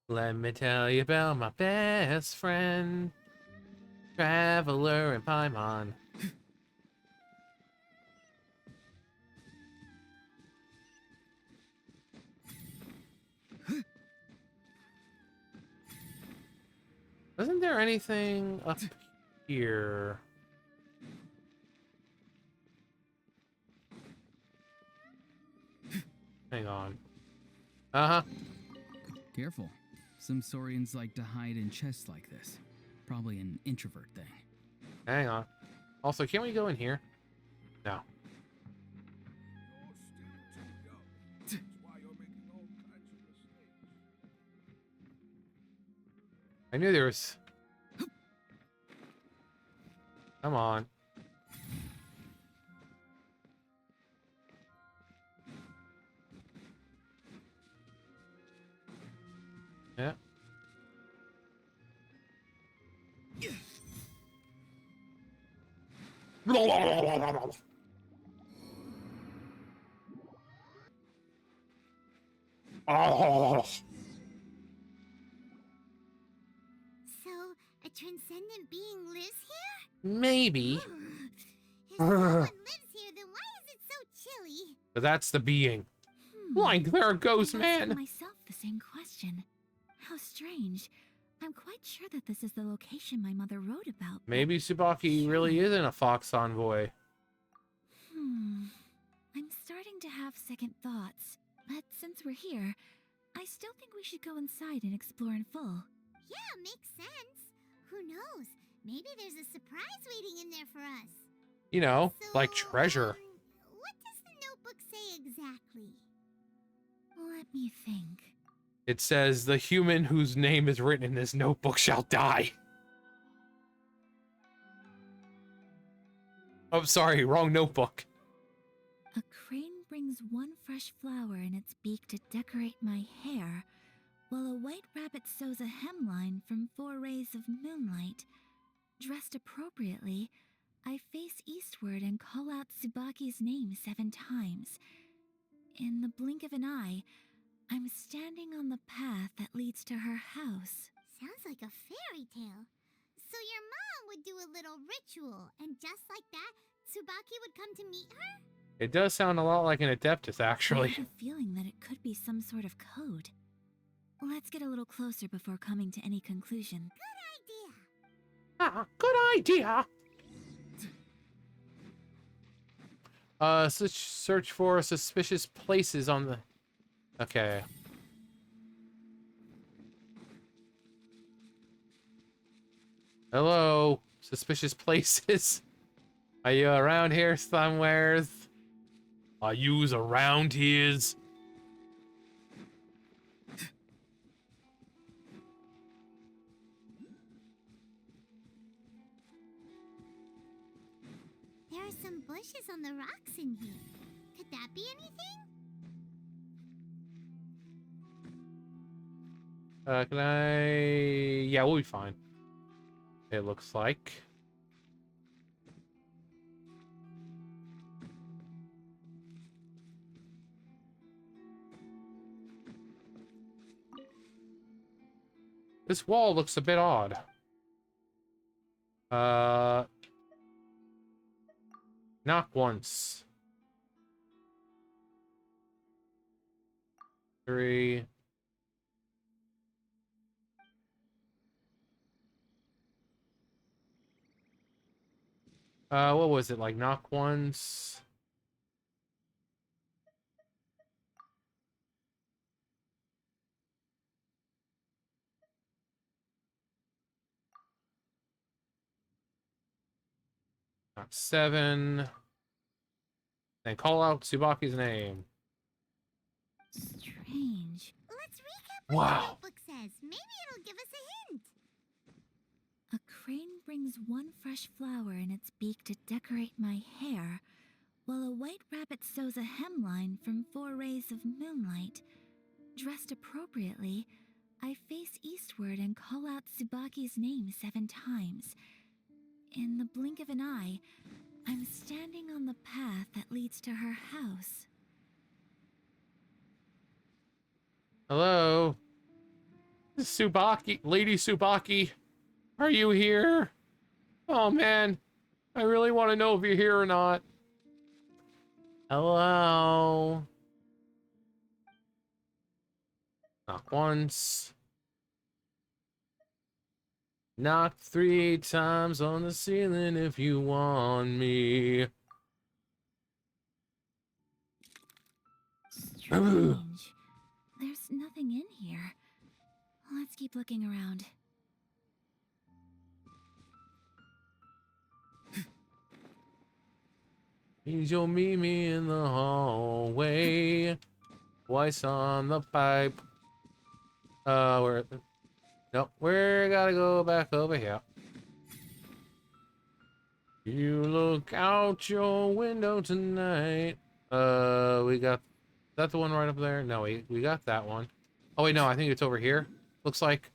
Let me tell you about my best friend, Traveler and Paimon. Isn't there anything up here? Hang on. Uh-huh. Careful. Some Saurians like to hide in chests like this. Probably an introvert thing. Hang on. Also, can't we go in here? No. I knew there was... Come on. Yeah. So, a transcendent being lives here? Maybe. If someone lives here, then why is it so chilly? But that's the being. Like, there goes, I asked man. myself the same question. How strange. I'm quite sure that this is the location my mother wrote about. but- Maybe Tsubaki really isn't a fox envoy. I'm starting to have second thoughts. But since we're here, I still think we should go inside and explore in full. Yeah, makes sense. Who knows? Maybe there's a surprise waiting in there for us. You know, So, like treasure. What does the notebook say exactly? Let me think. It says, the human whose name is written in this notebook shall die. Oh, sorry, wrong notebook. A crane brings one fresh flower in its beak to decorate my hair, while a white rabbit sews a hemline from 4 rays of moonlight. Dressed appropriately, I face eastward and call out Tsubaki's name 7 times. In the blink of an eye, I'm standing on the path that leads to her house. Sounds like a fairy tale. So your mom would do a little ritual, and just like that, Tsubaki would come to meet her? It does sound a lot like an Adeptus, I actually. have a feeling that it could be some sort of code. Let's get a little closer before coming to any conclusion. Idea. Ah, good idea. Search for suspicious places on the... Okay. Hello, suspicious places. Are you around here somewheres? Are yous around here's? There are some bushes on the rocks in here. Could that be anything? Can I... Yeah, we'll be fine. It looks like. This wall looks a bit odd. Knock once. 3. What was it? Like knock once? Knock 7. Then call out Tsubaki's name. Strange. Let's recap what the Wow. notebook says. Maybe it'll give us a hint. A crane brings one fresh flower in its beak to decorate my hair, while a white rabbit sews a hemline from 4 rays of moonlight. Dressed appropriately, I face eastward and call out Tsubaki's name 7 times. In the blink of an eye, I'm standing on the path that leads to her house. Hello? Tsubaki, Lady Tsubaki, are you here? Oh man, I really want to know if you're here or not. Hello? Knock once. Knock 3 times on the ceiling if you want me. Strange. There's nothing in here. Let's keep looking around. You'll meet me in the hallway. Twice on the pipe. Where? Nope, we're gotta go back over here. You look out your window tonight. We got... Is that the one right up there? No, we got that one. Oh, wait, no, I think it's over here. Looks like...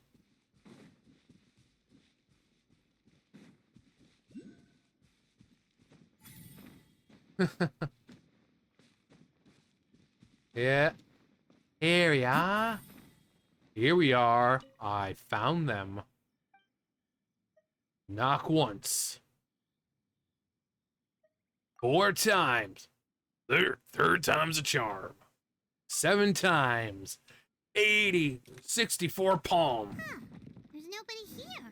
Yeah. Here we are. Here we are. I found them. Knock once. 4 times. Third time's a charm. 7 times. 80. 64 palm. Huh. There's nobody here.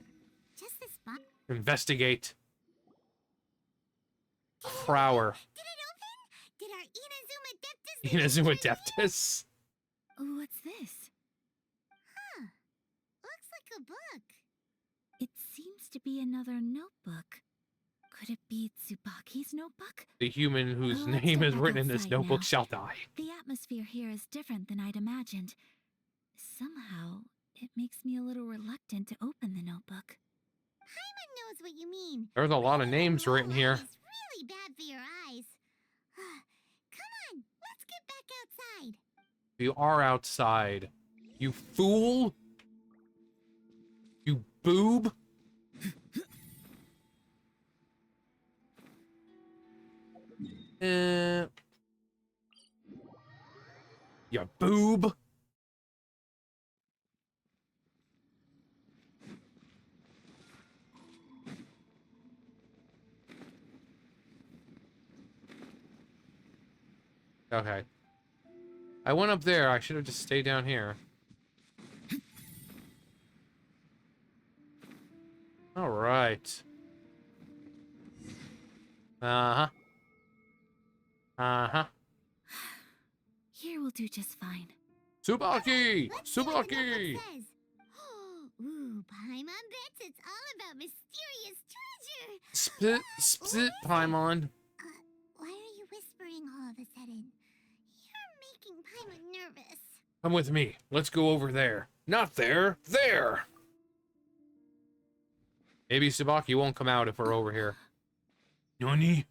Just this box. Investigate. Crower. Did it open? Did our Inazuma Inazuma Deptus. What's this? Huh. Looks like a book. It seems to be another notebook. Could it be Tsubaki's notebook? The human whose Let's name step is back written in this outside notebook now. shall die. The atmosphere here is different than I'd imagined. Somehow, it makes me a little reluctant to open the notebook. Paimon knows what you mean. There's a lot of names written here. It's really bad for your eyes. Come on, let's get back outside. You are outside. You fool. You boob. You boob. Okay. I went up there. I should have just stayed down here. All right. Uh-huh. Uh-huh. Here will do just fine. Tsubaki! Let's see what the Tsubaki! notebook says. Ooh, Paimon bets it's all about mysterious treasure. Spit, Paimon. Why are you whispering all of a sudden? You're making Paimon nervous. Come with me. Let's go over there. Not there. There! Maybe Tsubaki won't come out if we're over here. Nani?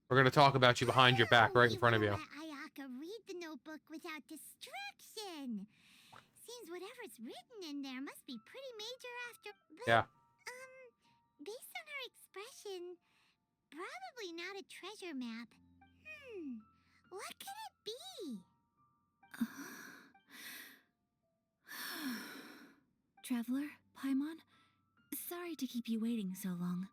We're gonna talk about you behind your back, right in front of you. Let Ayaka read the notebook without distraction. Seems whatever's written in there must be pretty major after. But, Yeah. based on her expression, probably not a treasure map. What could it be? Traveler, Paimon, sorry to keep you waiting so long.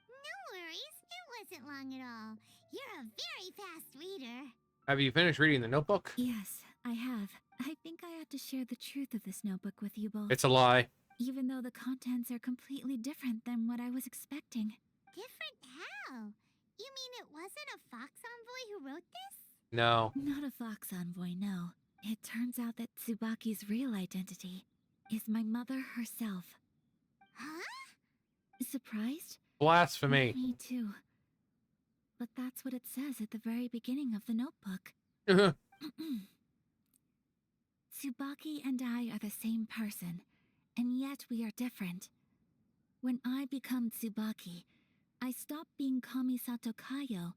No worries, it wasn't long at all. You're a very fast reader. Have you finished reading the notebook? Yes, I have. I think I ought to share the truth of this notebook with you both. It's a lie. Even though the contents are completely different than what I was expecting. Different how? You mean it wasn't a fox envoy who wrote this? No. Not a fox envoy, no. It turns out that Tsubaki's real identity is my mother herself. Huh? Surprised? Blasphemy. Me too. But that's what it says at the very beginning of the notebook. Tsubaki and I are the same person, and yet we are different. When I become Tsubaki, I stop being Kamisato Kayo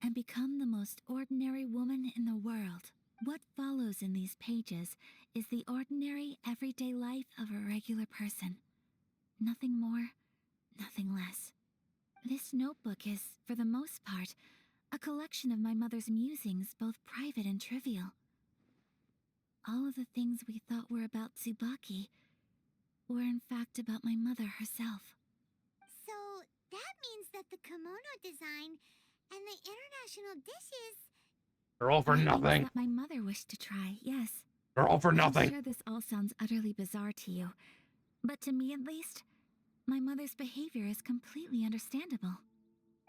and become the most ordinary woman in the world. What follows in these pages is the ordinary, everyday life of a regular person. Nothing more, nothing less. This notebook is, for the most part, a collection of my mother's musings, both private and trivial. All of the things we thought were about Tsubaki were in fact about my mother herself. So that means that the kimono design and the international dishes. They're all for Are things nothing. that my mother wished to try, yes. They're all for I'm nothing. sure this all sounds utterly bizarre to you, but to me at least, my mother's behavior is completely understandable.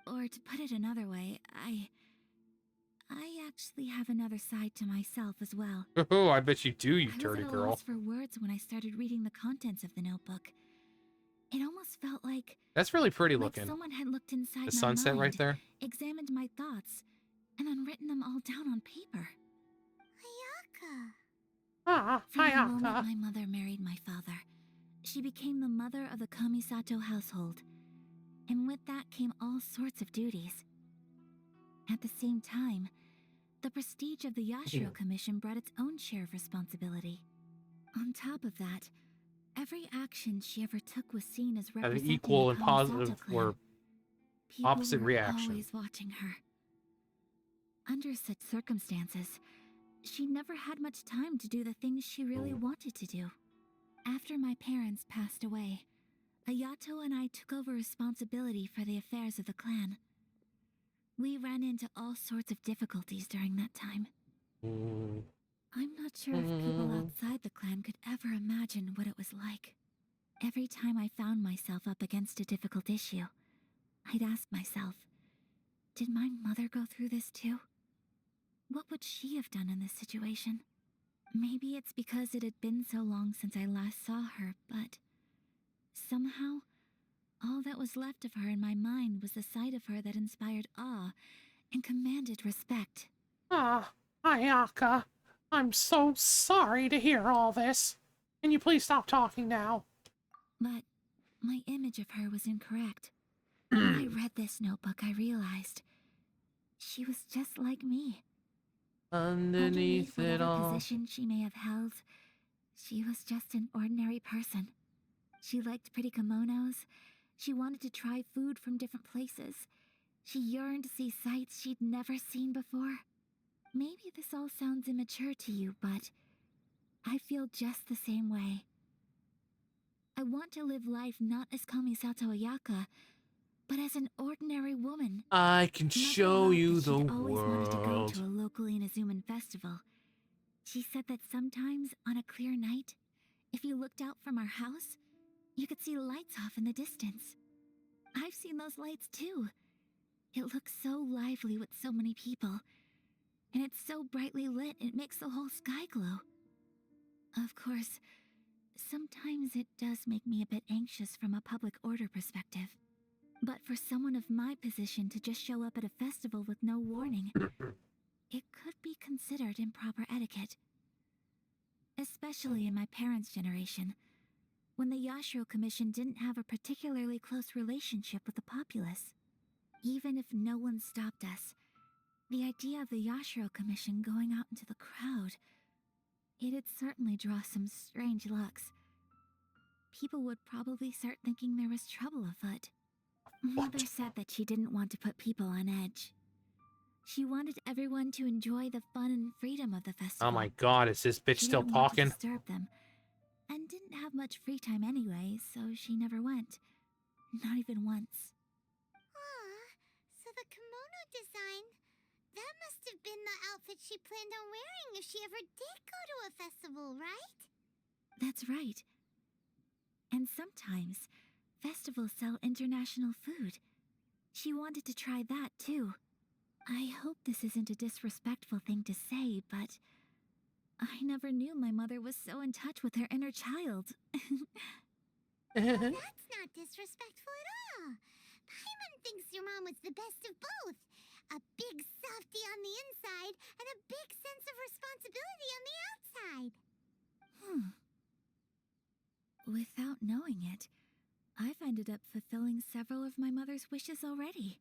Or to put it another way, I actually have another side to myself as well. Oh, I bet you do, you I was dirty at a girl. loss for words when I started reading the contents of the notebook. It almost felt like That's really pretty looking. someone had looked inside The my sunset mind, right there. examined my thoughts, and then written them all down on paper. Ayaka. Ah, From the moment my mother married my father, she became the mother of the Kamisato household, and with that came all sorts of duties. At the same time, the prestige of the Yashiro Commission brought its own share of responsibility. On top of that, every action she ever took was seen as Had an representing equal the and Kamisato positive clan. or People opposite were reaction. always watching her. Under such circumstances, she never had much time to do the things she really wanted to do. After my parents passed away, Ayato and I took over responsibility for the affairs of the clan. We ran into all sorts of difficulties during that time. I'm not sure if people outside the clan could ever imagine what it was like. Every time I found myself up against a difficult issue, I'd ask myself, did my mother go through this too? What would she have done in this situation? Maybe it's because it had been so long since I last saw her, but somehow, all that was left of her in my mind was the sight of her that inspired awe and commanded respect. Ah, Ayaka, I'm so sorry to hear all this. Can you please stop talking now? But my image of her was incorrect. When I read this notebook, I realized she was just like me. Underneath it whatever all. position she may have held, she was just an ordinary person. She liked pretty kimonos. She wanted to try food from different places. She yearned to see sights she'd never seen before. Maybe this all sounds immature to you, but I feel just the same way. I want to live life not as Kamisato Ayaka, but as an ordinary woman. I can show Mother you wrote that the she'd always wanted to go to world. a local Inazuman festival. She said that sometimes, on a clear night, if you looked out from our house, you could see lights off in the distance. I've seen those lights too. It looks so lively with so many people, and it's so brightly lit it makes the whole sky glow. Of course, sometimes it does make me a bit anxious from a public order perspective. But for someone of my position to just show up at a festival with no warning, it could be considered improper etiquette. Especially in my parents' generation, when the Yashiro Commission didn't have a particularly close relationship with the populace. Even if no one stopped us, the idea of the Yashiro Commission going out into the crowd, it'd certainly draw some strange looks. People would probably start thinking there was trouble afoot. Mother said that she didn't want to put people on edge. She wanted everyone to enjoy the fun and freedom of the festival. Oh my god, is this bitch She still didn't want to talking? disturb them, and didn't have much free time anyway, so she never went. Not even once. So the kimono design, that must have been the outfit she planned on wearing if she ever did go to a festival, right? That's right. And sometimes, festivals sell international food. She wanted to try that too. I hope this isn't a disrespectful thing to say, but I never knew my mother was so in touch with her inner child. That's not disrespectful at all. Paimon thinks your mom was the best of both. A big softy on the inside and a big sense of responsibility on the outside. Without knowing it, I've ended up fulfilling several of my mother's wishes already.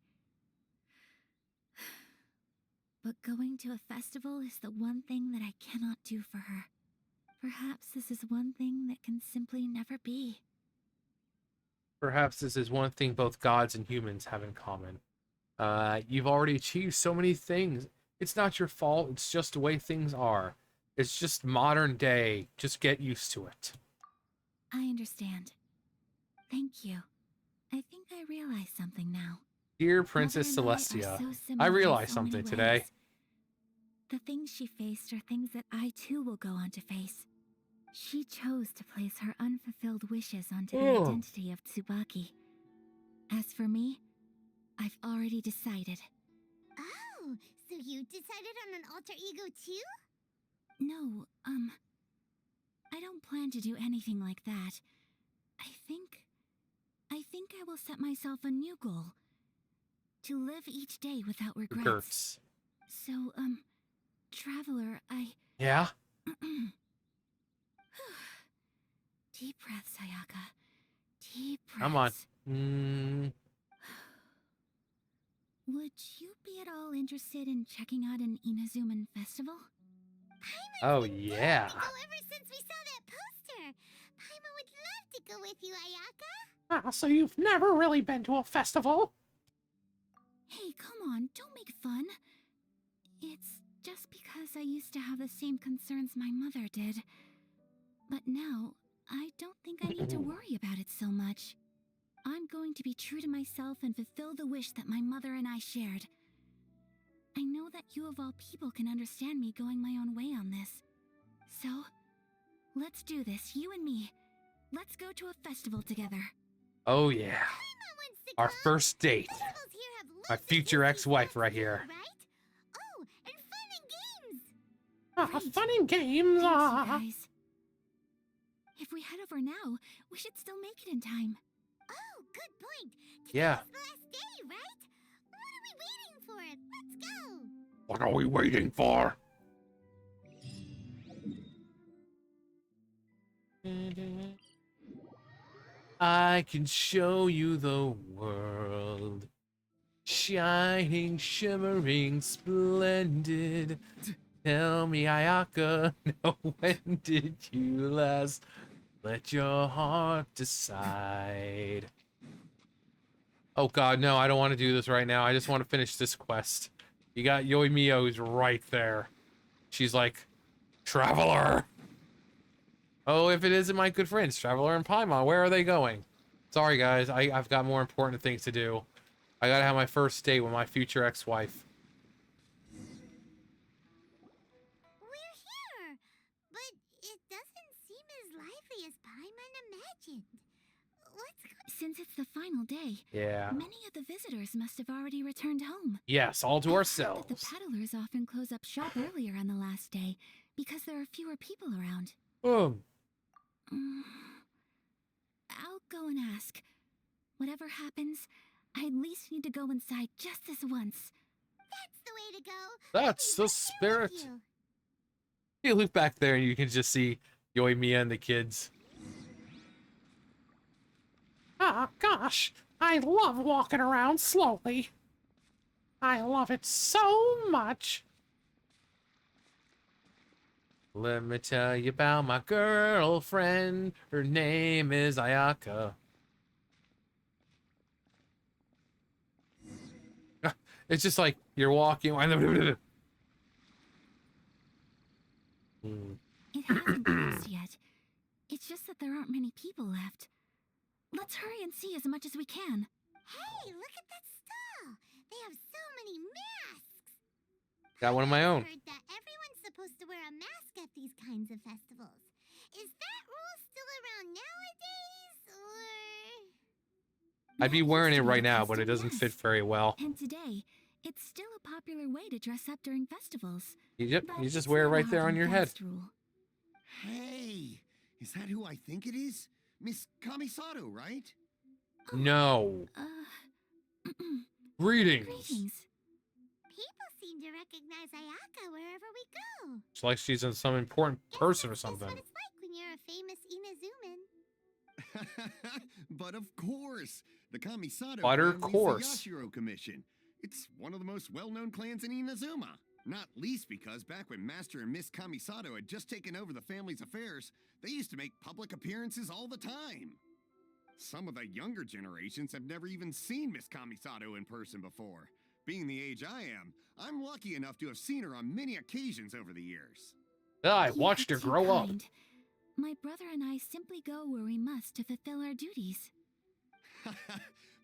But going to a festival is the one thing that I cannot do for her. Perhaps this is one thing that can simply never be. Perhaps this is one thing both gods and humans have in common. You've already achieved so many things. It's not your fault. It's just the way things are. It's just modern day. Just get used to it. I understand. Thank you. I think I realize something now. Dear Princess Mother and I are Celestia, so I similar in realized so many something today. ways. The things she faced are things that I too will go on to face. She chose to place her unfulfilled wishes onto the Oh. identity of Tsubaki. As for me, I've already decided. Oh, so you decided on an alter ego too? No, I don't plan to do anything like that. I think I will set myself a new goal. To live each day without regrets. Gertz. So, Traveler, Yeah? Deep breaths, Ayaka. Deep breaths. Come on. Would you be at all interested in checking out an Inazuman festival? Oh, yeah. Go ever since we saw that poster. Paimon would love to go with you, Ayaka. Ah, so you've never really been to a festival? Hey, come on, don't make fun. It's just because I used to have the same concerns my mother did. But now, I don't think I need to worry about it so much. I'm going to be true to myself and fulfill the wish that my mother and I shared. I know that you of all people can understand me going my own way on this. So, let's do this, you and me. Let's go to a festival together. Oh, yeah. Paimon wants to Our come. first date. Festivals here have My lots of future history ex-wife spots right too, here. Right? Oh, and fun and games. Great. Fun and games. Thanks, you guys. If we head over now, we should still make it in time. Oh, good point. Yeah. Today's the last day, right? What are we waiting for? Let's go. What are we waiting for? I can show you the world. Shining, shimmering, splendid. Tell me, Ayaka, now when did you last let your heart decide? Oh god, no, I don't want to do this right now. I just want to finish this quest. You got Yoi Mio who's right there. She's like, Traveler! Oh, if it isn't my good friends, Traveler and Paimon, where are they going? Sorry guys, I've got more important things to do. I gotta have my first date with my future ex-wife. We're here, but it doesn't seem as lively as Paimon imagined. Let's go. Since it's the final day, Yeah. many of the visitors must have already returned home. Yes, all to I've heard ourselves. that the peddlers often close up shop earlier on the last day because there are fewer people around. Boom. I'll go and ask. Whatever happens, I at least need to go inside just this once. That's the way to go. That's I'll the be right there with spirit. you. You look back there and you can just see Yoi Mia and the kids. Ah, gosh, I love walking around slowly. I love it so much. Let me tell you about my girlfriend. Her name is Ayaka. It's just like you're walking. It hasn't closed yet. It's just that there aren't many people left. Let's hurry and see as much as we can. Hey, look at that stall. They have so many masks. Got one of my own. I've heard that everyone's supposed to wear a mask at these kinds of festivals. Is that rule still around nowadays, or? I'd be That wearing used it to be right the now, but it custom, doesn't fit yes. very well. And today, it's still a popular way to dress up during festivals. You But just it's wear it not a right there hard on and your head. fast rule. Hey, is that who I think it is? Miss Kamisato, right? No. Greetings. Greetings. People seem to recognize Ayaka wherever we go. It's like she's some important person or Guess that's something. what it's like when you're a famous Inazuman. But of course, the Kamisato But of clan leads course. the Yashiro Commission. It's one of the most well-known clans in Inazuma. Not least because back when Master and Miss Kamisato had just taken over the family's affairs, they used to make public appearances all the time. Some of the younger generations have never even seen Miss Kamisato in person before. Being the age I am, I'm lucky enough to have seen her on many occasions over the years. I You watched are her too grow up. kind. My brother and I simply go where we must to fulfill our duties.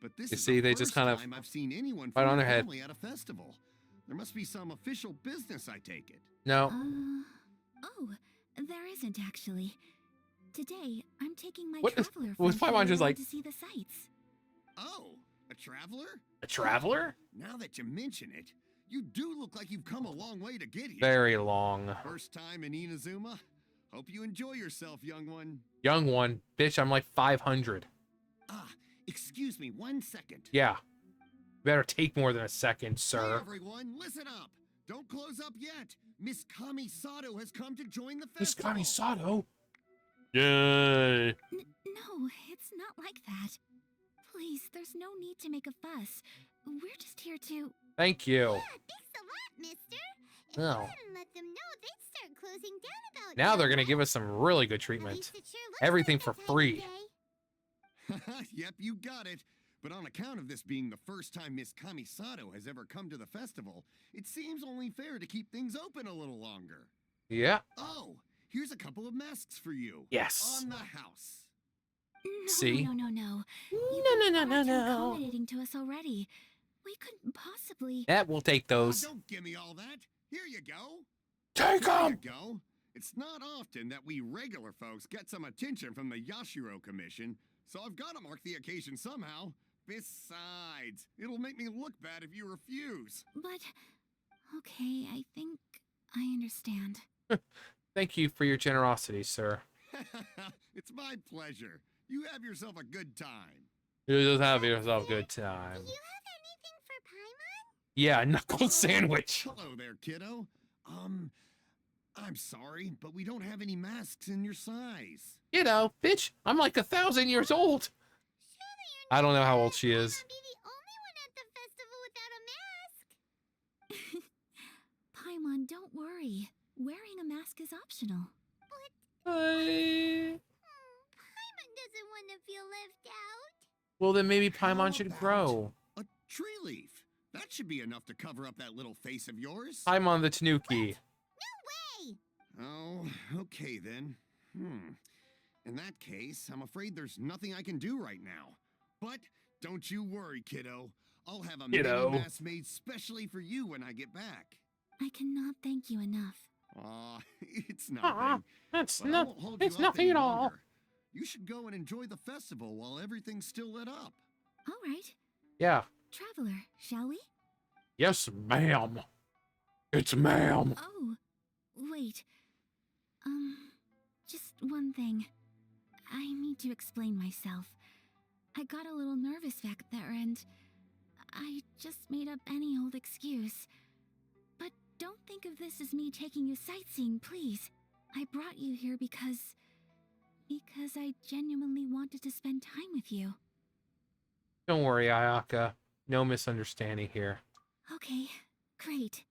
But this You is see, the they first just kind of time I've seen anyone right from on your their head. family at a festival. There must be some official business, I take it. No. Oh, there isn't actually. Today, I'm taking my What is- traveler was friend Paimon just around like- to see the sights. Oh, a traveler? A traveler? Now that you mention it, you do look like you've come a long way to get here. Very long. First time in Inazuma? Hope you enjoy yourself, young one. Young one. Bitch, I'm like 500. Ah, excuse me 1 second. Yeah. Better take more than a second, Hey, sir. everyone, listen up. Don't close up yet. Miss Kamisato has come to join the Miss festival. Kamisato? Yay. No, it's not like that. Please, there's no need to make a fuss. We're just here to... Thank you. Yeah, thanks a lot, mister. If Oh. you hadn't let them know, they'd start closing down about Now you. they're gonna give us some really good At treatment. least it sure looks Everything like for that type of free. day. Yep, you got it. But on account of this being the first time Miss Kamisato has ever come to the festival, it seems only fair to keep things open a little longer. Yeah. Oh, here's a couple of masks for you. Yes. On the house. No, See? no. You've No, been no, far too no. accommodating to us already. We couldn't possibly... Yeah, we'll take Oh, those. don't give me all that. Here you go. Take There you them! go. It's not often that we regular folks get some attention from the Yashiro Commission, so I've got to mark the occasion somehow. Besides, it'll make me look bad if you refuse. But... Okay, I think I understand. Thank you for your generosity, sir. It's my pleasure. You have yourself a good time. You just have yourself a good Do time. you have anything for Paimon? Yeah, knuckle sandwich. Hello there, kiddo. I'm sorry, but we don't have any masks in your size. You know, bitch, I'm like 1,000 years old. Surely you're I don't know not how gonna old she let is. Paimon be the only one at the festival without a mask. Paimon, don't worry. Wearing a mask is optional. Paimon doesn't want to feel left out. Well, then maybe How Paimon should about grow. A tree leaf. That should be enough to cover up that little face of yours. Paimon the Tanuki. No way! Oh, okay then. In that case, I'm afraid there's nothing I can do right now. But don't you worry, kiddo. I'll have a Kiddo. mini mask made specially for you when I get back. I cannot thank you enough. Aw, it's nothing. That's But I not. won't hold you It's up nothing any at all. longer. You should go and enjoy the festival while everything's still lit up. All right. Yeah. Traveler, shall we? Yes, ma'am. It's ma'am. Oh, wait. Just one thing. I need to explain myself. I got a little nervous back there and I just made up any old excuse. But don't think of this as me taking you sightseeing, please. I brought you here because I genuinely wanted to spend time with you. Don't worry, Ayaka. No misunderstanding here. Okay, great.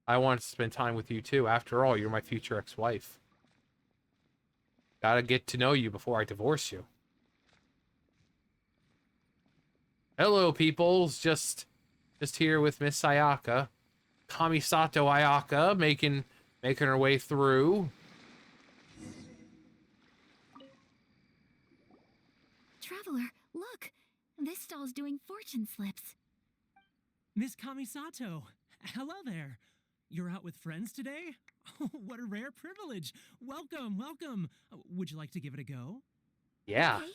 I want to spend time with you too. After all, you're my future ex-wife. Gotta get to know you before I divorce you. Hello, peoples. Just here with Miss Ayaka. Kamisato Ayaka making her way through. Traveler, look! This stall's doing fortune slips. Miss Kamisato, hello there. You're out with friends today? Oh, what a rare privilege. Welcome, welcome. Would you like to give it a go? Yeah. Okay.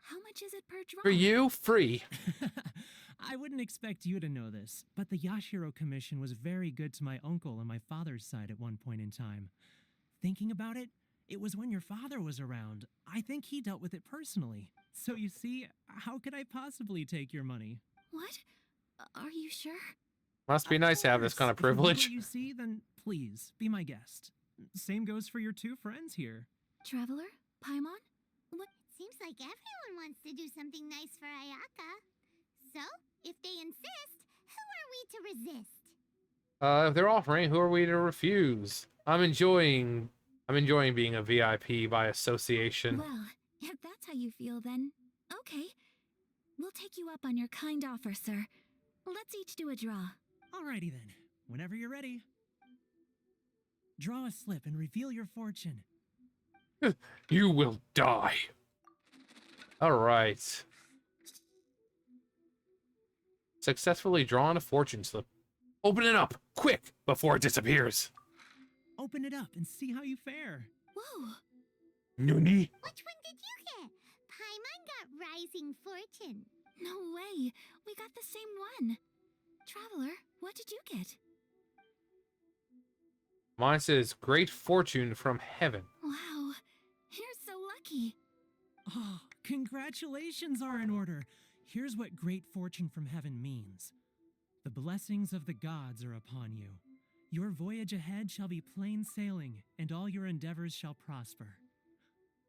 How much is it per draw? For you, free. I wouldn't expect you to know this, but the Yashiro Commission was very good to my uncle on my father's side at one point in time. Thinking about it, it was when your father was around. I think he dealt with it personally. So you see, how could I possibly take your money? What? Are you sure? Must be nice to have this kind of If you need privilege. what you see, then please, be my guest. Same goes for your two friends here. Traveler? Paimon? What? Seems like everyone wants to do something nice for Ayaka. So, if they insist, who are we to resist? If they're offering, who are we to refuse? I'm enjoying being a VIP by association. Well, if that's how you feel, then Okay. We'll take you up on your kind offer, sir. Let's each do a draw. Alrighty then. Whenever you're ready. Draw a slip and reveal your fortune. You will die. All right. Successfully drawn a fortune slip. Open it up, quick, before it disappears. Open it up and see how you fare. Whoa! Noonie. Which one did you get? Paimon got Rising Fortune. No way! We got the same one! Traveler, what did you get? Mine says, great fortune from heaven. Wow, you're so lucky. Oh, congratulations are in order. Here's what great fortune from heaven means. The blessings of the gods are upon you. Your voyage ahead shall be plain sailing, and all your endeavors shall prosper.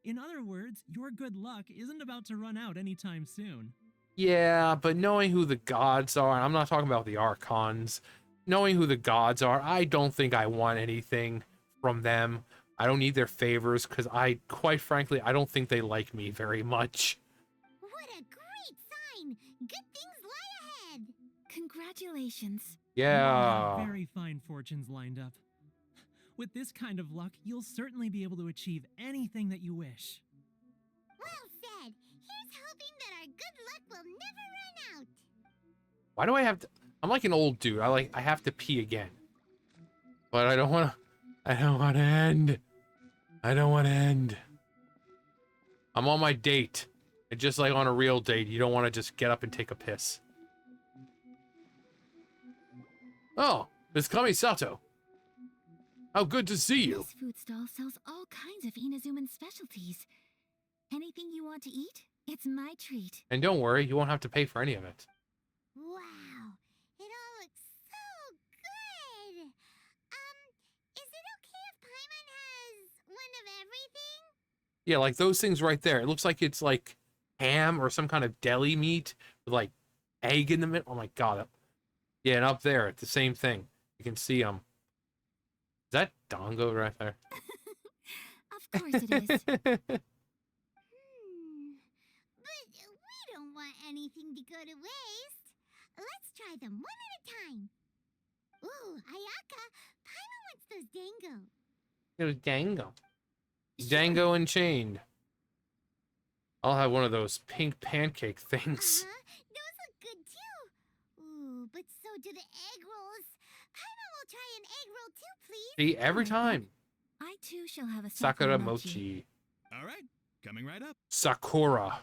In other words, your good luck isn't about to run out anytime soon. Yeah, but knowing who the gods are, and I'm not talking about the archons, knowing who the gods are, I don't think I want anything from them. I don't need their favors, because quite frankly, I don't think they like me very much. What a great sign! Good things lie ahead! Congratulations. You all Yeah. have very fine fortunes lined up. With this kind of luck, you'll certainly be able to achieve anything that you wish. Well said! Here's hoping that our good luck will never run out! Why do I have to... I'm like an old dude. I have to pee again. But I don't want to end. I don't want to end. I'm on my date. And just like on a real date, you don't want to just get up and take a piss. Oh, Miss Kamisato. How good to see you. This food stall sells all kinds of Inazuman specialties. Anything you want to eat, it's my treat. And don't worry, you won't have to pay for any of it. Wow! It all looks so good! Is it okay if Paimon has one of everything? Yeah, like those things right there. It looks like it's like ham or some kind of deli meat with like egg in the middle. Oh my god. Yeah, and up there, it's the same thing. You can see them. Is that Dongo right there? Of course it is. But we don't want anything to go to waste. Let's try them one at a time. Ooh, Ayaka, Paimon wants those dango. It was Dango. Dango Unchained. I'll have one of those pink pancake things. Those look good too. Ooh, but so do the egg rolls. Paimon will try an egg roll too, please. See, every time. I too shall have a Sakura mochi. Mochi. All right, coming right up. Sakura.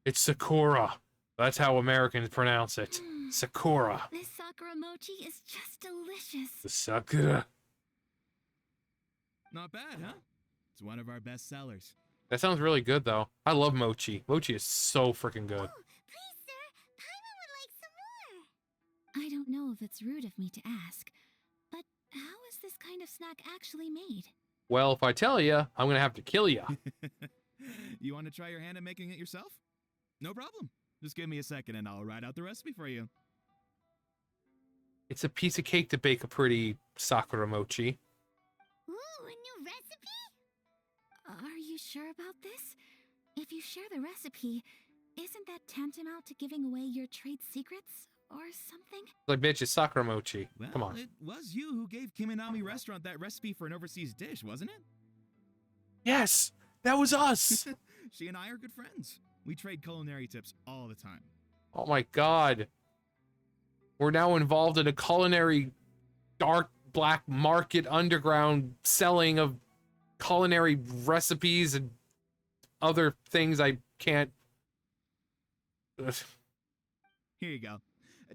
It's Sakura. That's how Americans pronounce it. Sakura. This Sakura mochi is just delicious. The Sakura. Not bad, huh? It's one of our best sellers. That sounds really good, though. I love mochi. Mochi is so freaking good. Oh, please, sir. Paimon would like some more. I don't know if it's rude of me to ask, but how is this kind of snack actually made? Well, if I tell you, I'm gonna have to kill you. You want to try your hand at making it yourself? No problem. Just give me a second and I'll write out the recipe for you. It's a piece of cake to bake a pretty Sakura mochi. Ooh, a new recipe? Are you sure about this? If you share the recipe, isn't that tantamount to giving away your trade secrets or something? Like, bitch, it's Sakura mochi. Well, Come on. it was you who gave Kiminami Restaurant that recipe for an overseas dish, wasn't it? Yes, that was us. She and I are good friends. We trade culinary tips all the time. Oh my god. We're now involved in a culinary dark black market underground selling of culinary recipes and other things I can't. Ugh. Here you go.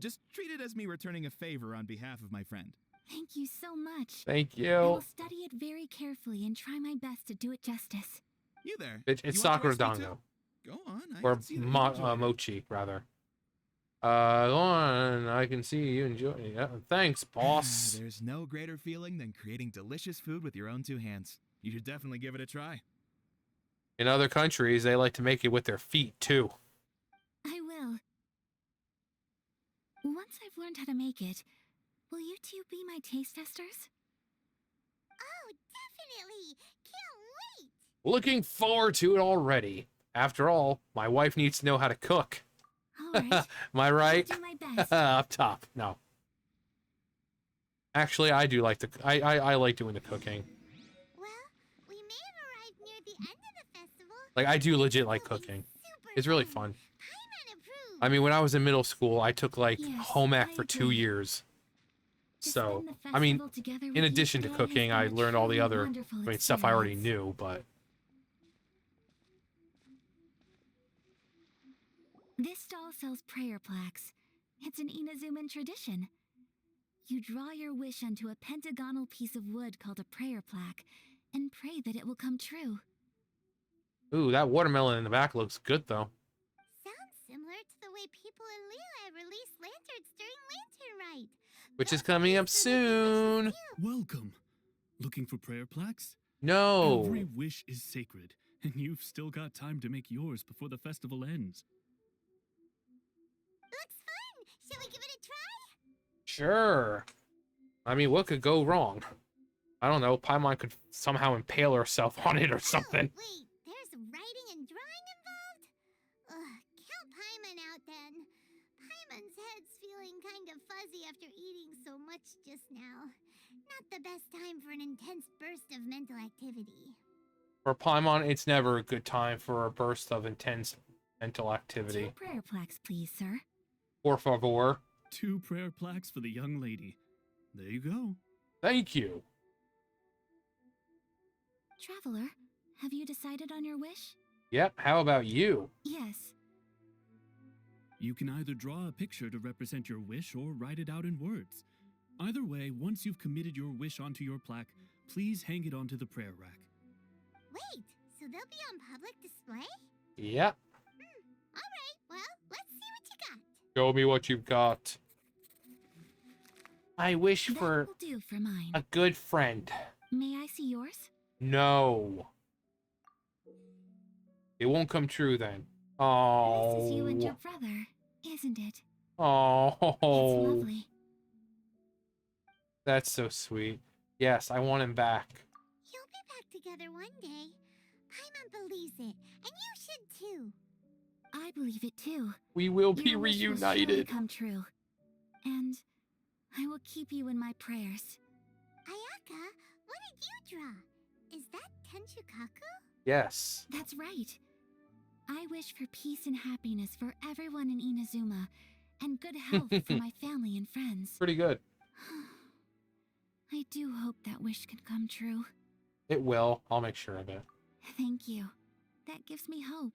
Just treat it as me returning a favor on behalf of my friend. Thank you so much. Thank I will you. study it very carefully and try my best to do it justice. You there. It's You want the Sakura recipe Dango. too? Go on. I Or can see that you enjoyed it. mochi, rather. Go on. I can see you enjoy it. Yeah, thanks, boss. There's no greater feeling than creating delicious food with your own two hands. You should definitely give it a try. In other countries, they like to make it with their feet, too. I will. Once I've learned how to make it, will you two be my taste testers? Oh, definitely. Can't wait. Looking forward to it already. After all, my wife needs to know how to cook. All right. Am I right? I'll do my best. Up top. No. Actually, I do like I like doing the cooking. Well, we may have arrived near the end of the festival. Like, I do legit This like will be cooking. super It's really fun. Paimon approved. I mean, when I was in middle school, I took like Yes, home ec I for 2 agree. years. To So, spend the I mean, festival together in with you addition to today has cooking, been I a learned all the truly other, wonderful stuff I already experience. knew, but This stall sells prayer plaques. It's an Inazuman tradition. You draw your wish onto a pentagonal piece of wood called a prayer plaque and pray that it will come true. ooh, that watermelon in the back looks good though. Sounds similar to the way people in Liyue release lanterns during Lantern Rite. Which is Those coming are up so they can soon. wish too. Welcome. Looking for prayer plaques? No. Every wish is sacred, and you've still got time to make yours before the festival ends. Looks fun. Shall we give it a try? Sure. I mean, what could go wrong? I don't know. Paimon could somehow impale herself on it or something. Wait, there's writing and drawing involved? Ugh, count Paimon out then. Paimon's head's feeling kind of fuzzy after eating so much just now. Not the best time for an intense burst of mental activity. For Paimon, it's never a good time for a burst of intense mental 2 activity. prayer plaques, please, sir. Por favor. 2 prayer plaques for the young lady. There you go. Thank you. Traveler, have you decided on your wish? Yep, how about you? Yes. You can either draw a picture to represent your wish or write it out in words. Either way, once you've committed your wish onto your plaque, please hang it onto the prayer rack. Wait, so they'll be on public display? Yep. Alright, well, let's see what you got. Show me what you've got. I wish That for will do for mine. a good friend. May I see yours? No. It won't come true then. This is you and your Oh. brother, isn't it? Oh. It's lovely. That's so sweet. Yes, I want him back. You'll be back together one day. Paimon believes it, and you should too. I believe it too. We will be Your wish will surely reunited. come true. And I will keep you in my prayers. Ayaka, what did you draw? Is that Tenchukaku? Yes. That's right. I wish for peace and happiness for everyone in Inazuma, and good health for my family and friends. Pretty good. I do hope that wish can come true. It will. I'll make sure of it. Thank you. That gives me hope.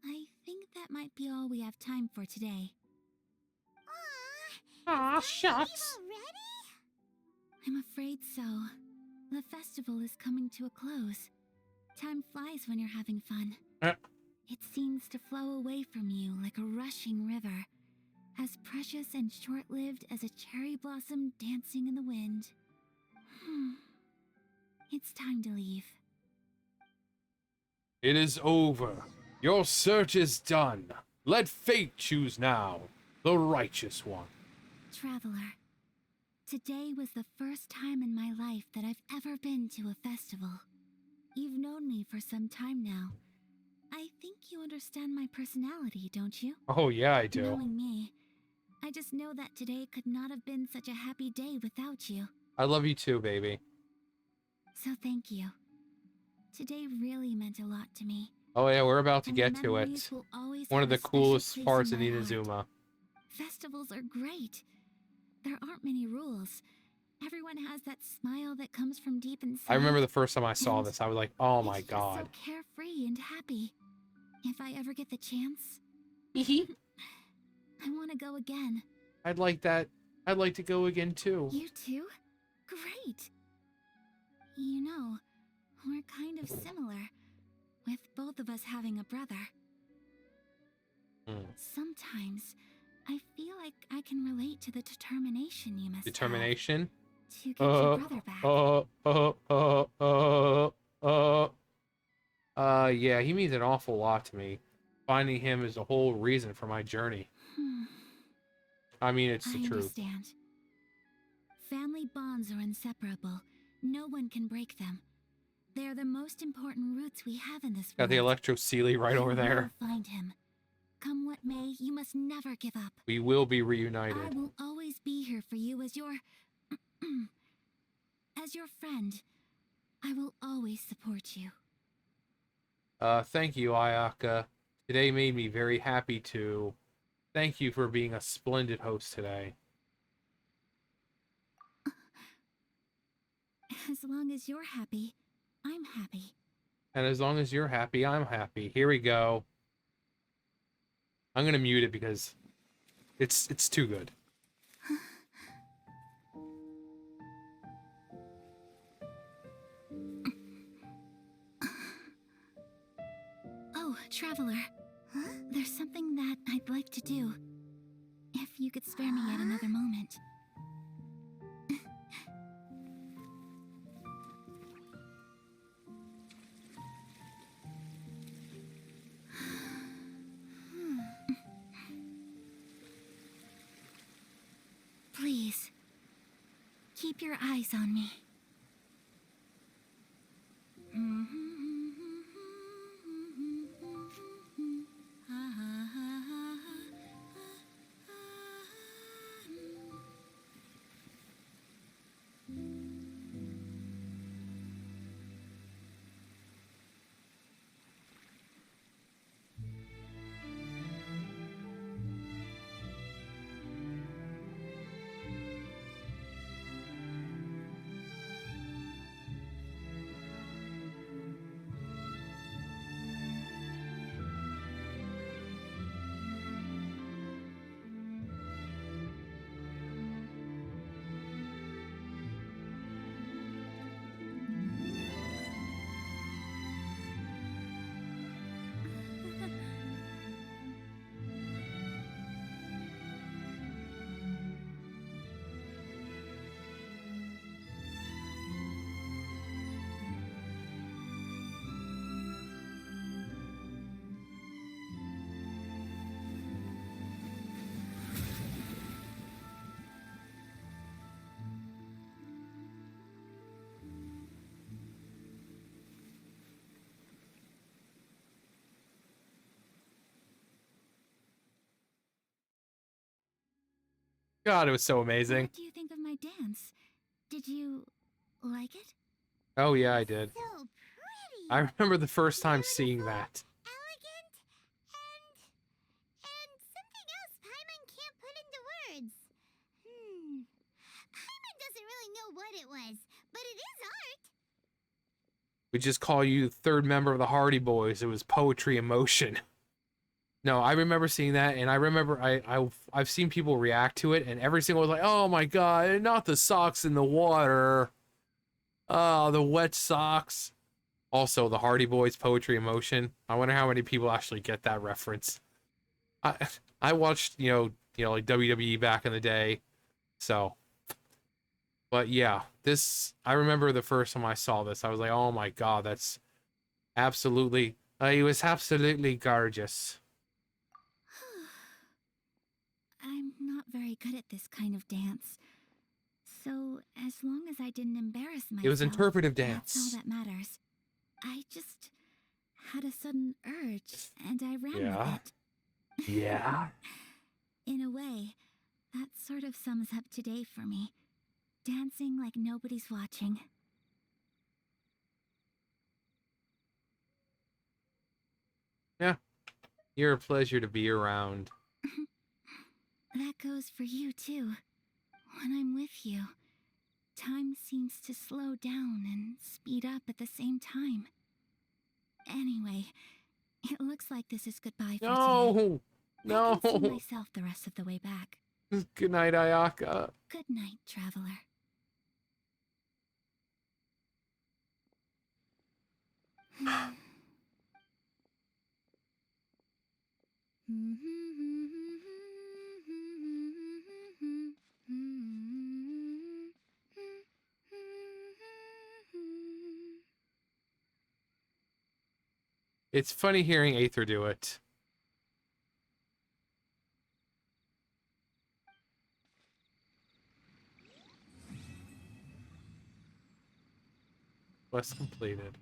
I think that might be all we have time for today. Aw, Leave shucks. already? I'm afraid so. The festival is coming to a close. Time flies when you're having fun. It seems to flow away from you like a rushing river, as precious and short-lived as a cherry blossom dancing in the wind. It's time to leave. It is over. Your search is done. Let fate choose now, the righteous one. Traveler, today was the first time in my life that I've ever been to a festival. You've known me for some time now. I think you understand my personality, don't you? Oh, yeah, I do. Knowing me, I just know that today could not have been such a happy day without you. I love you too, baby. So thank you. Today really meant a lot to me. Oh, yeah, we're about to and get the to it. memories will always One have of the a special coolest place parts in my heart. Inazuma. Festivals are great. There aren't many rules. Everyone has that smile that comes from deep inside. I remember the first time I saw And this, I was like, oh my it's just god. so carefree and happy. If I ever get the chance, I want to go again. I'd like that. I'd like to go again too. You too? Great. You know, we're kind of similar, with both of us having a brother. Sometimes I feel like I can relate to the determination you must Determination? have to get your brother back. Yeah, he means an awful lot to me. Finding him is the whole reason for my journey. I mean, it's the I truth. understand. Family bonds are inseparable. No one can break them. They are the most important roots we have in this Got the world. Electro Sealy right over You there. will find him. Come what may, you must never give up. We will be I reunited. will always be here for you as your... as your friend. I will always support you. Thank you, Ayaka. Today made me very happy too. Thank you for being a splendid host today. As long as you're happy, I'm happy. And as long as you're happy, I'm happy. Here we go. I'm gonna mute it because it's too good. Oh, Traveler. Huh? There's something that I'd like to do. If you could spare me yet another moment. Please, keep your eyes on me. God, it was so amazing. What do you think of my dance? Did you like it? Oh yeah, I did. So pretty. I remember the first time seeing that. Elegant and something else Paimon can't put into words. Paimon doesn't really know what it was, but it is art. We just call you third member of the Hardy Boys. It was poetry in motion. No, I remember seeing that, and I remember I've seen people react to it, and every single was like, "Oh my god, not the socks in the water! Oh, the wet socks!" Also, the Hardy Boys poetry in motion. I wonder how many people actually get that reference. I watched like WWE back in the day, so. But yeah, this I remember the first time I saw this, I was like, "Oh my god, that's absolutely." It was absolutely gorgeous. I'm not very good at this kind of dance. So, as long as I didn't embarrass myself, It was interpretive that's all dance. that matters. I just had a sudden urge, and I ran Yeah? with it. Yeah. In a way, that sort of sums up today for me. Dancing like nobody's watching. Yeah. You're a pleasure to be around. That goes for you, too. When I'm with you, time seems to slow down and speed up at the same time. Anyway, it looks like this is goodbye for today. No! I can see No! myself the rest of the way back. Good night, Ayaka. Good night, traveler. It's funny hearing Aether do it. Quest completed.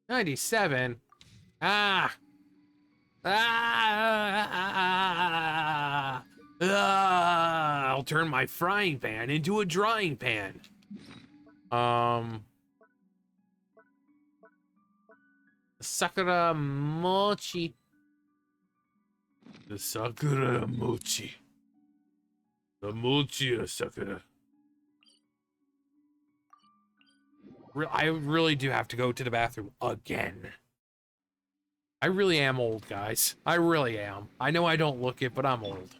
$97. Ah. Ah. Ah. I'll turn my frying pan into a drying pan. Sakura mochi. The Sakura mochi. The mochi of Sakura. I really do have to go to the bathroom again. I really am old, guys. I really am. I know I don't look it, but I'm old.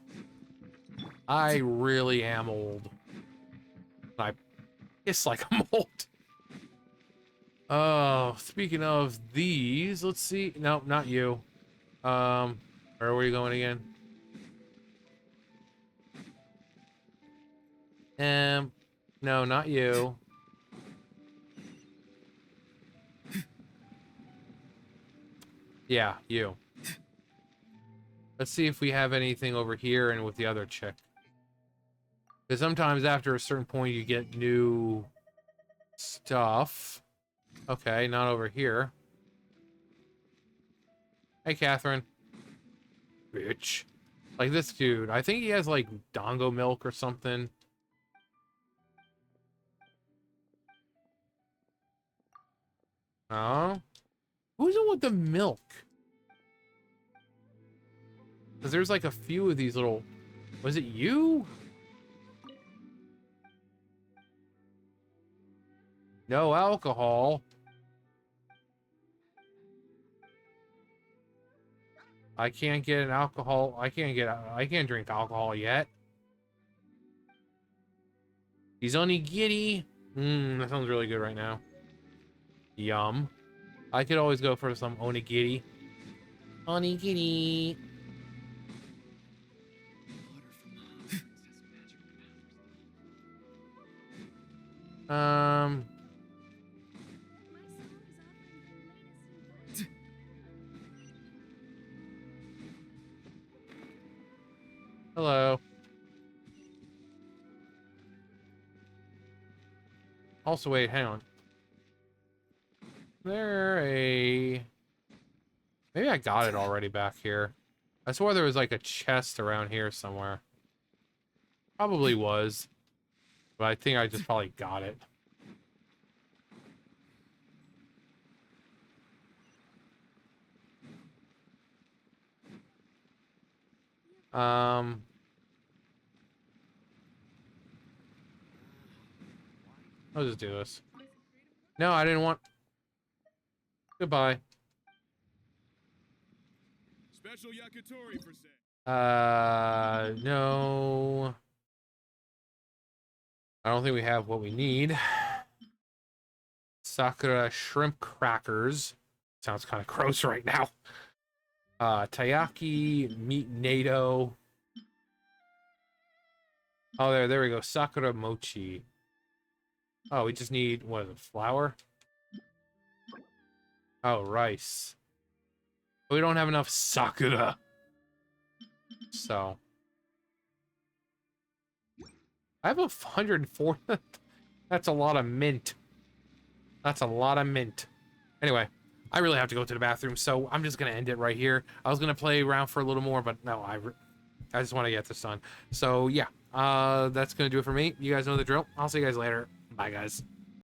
I really am old. It's like I'm old. Oh, speaking of these, let's see. No, not you. Where were you going again? No, not you. Yeah, you. Let's see if we have anything over here and with the other chick. Because sometimes after a certain point you get new stuff. Okay, not over here. Hey, Catherine. Bitch. Like this dude. I think he has like Dongo milk or something. Oh? Who's the one with the milk? Because there's like a few of these little... Was it you? No alcohol. I can't get an alcohol. I can't drink alcohol yet. He's onigiri. That sounds really good right now. Yum. I could always go for some onigiri. Onigiri. Hello. Also, wait, hang on. Maybe I got it already back here. I swore there was like a chest around here somewhere. Probably was. But I think I just probably got it. I'll just do this. No, I didn't want... Goodbye. Special yakitori for sale. No. I don't think we have what we need. Sakura shrimp crackers. Sounds kind of gross right now. Taiyaki meat natto. Oh, there we go. Sakura mochi. Oh, we just need, what is it, flour? Oh, rice. We don't have enough Sakura. So. I have 104. That's a lot of mint. That's a lot of mint. Anyway, I really have to go to the bathroom, so I'm just going to end it right here. I was going to play around for a little more, but no, I just want to get this done. So, yeah, that's going to do it for me. You guys know the drill. I'll see you guys later. Bye, guys.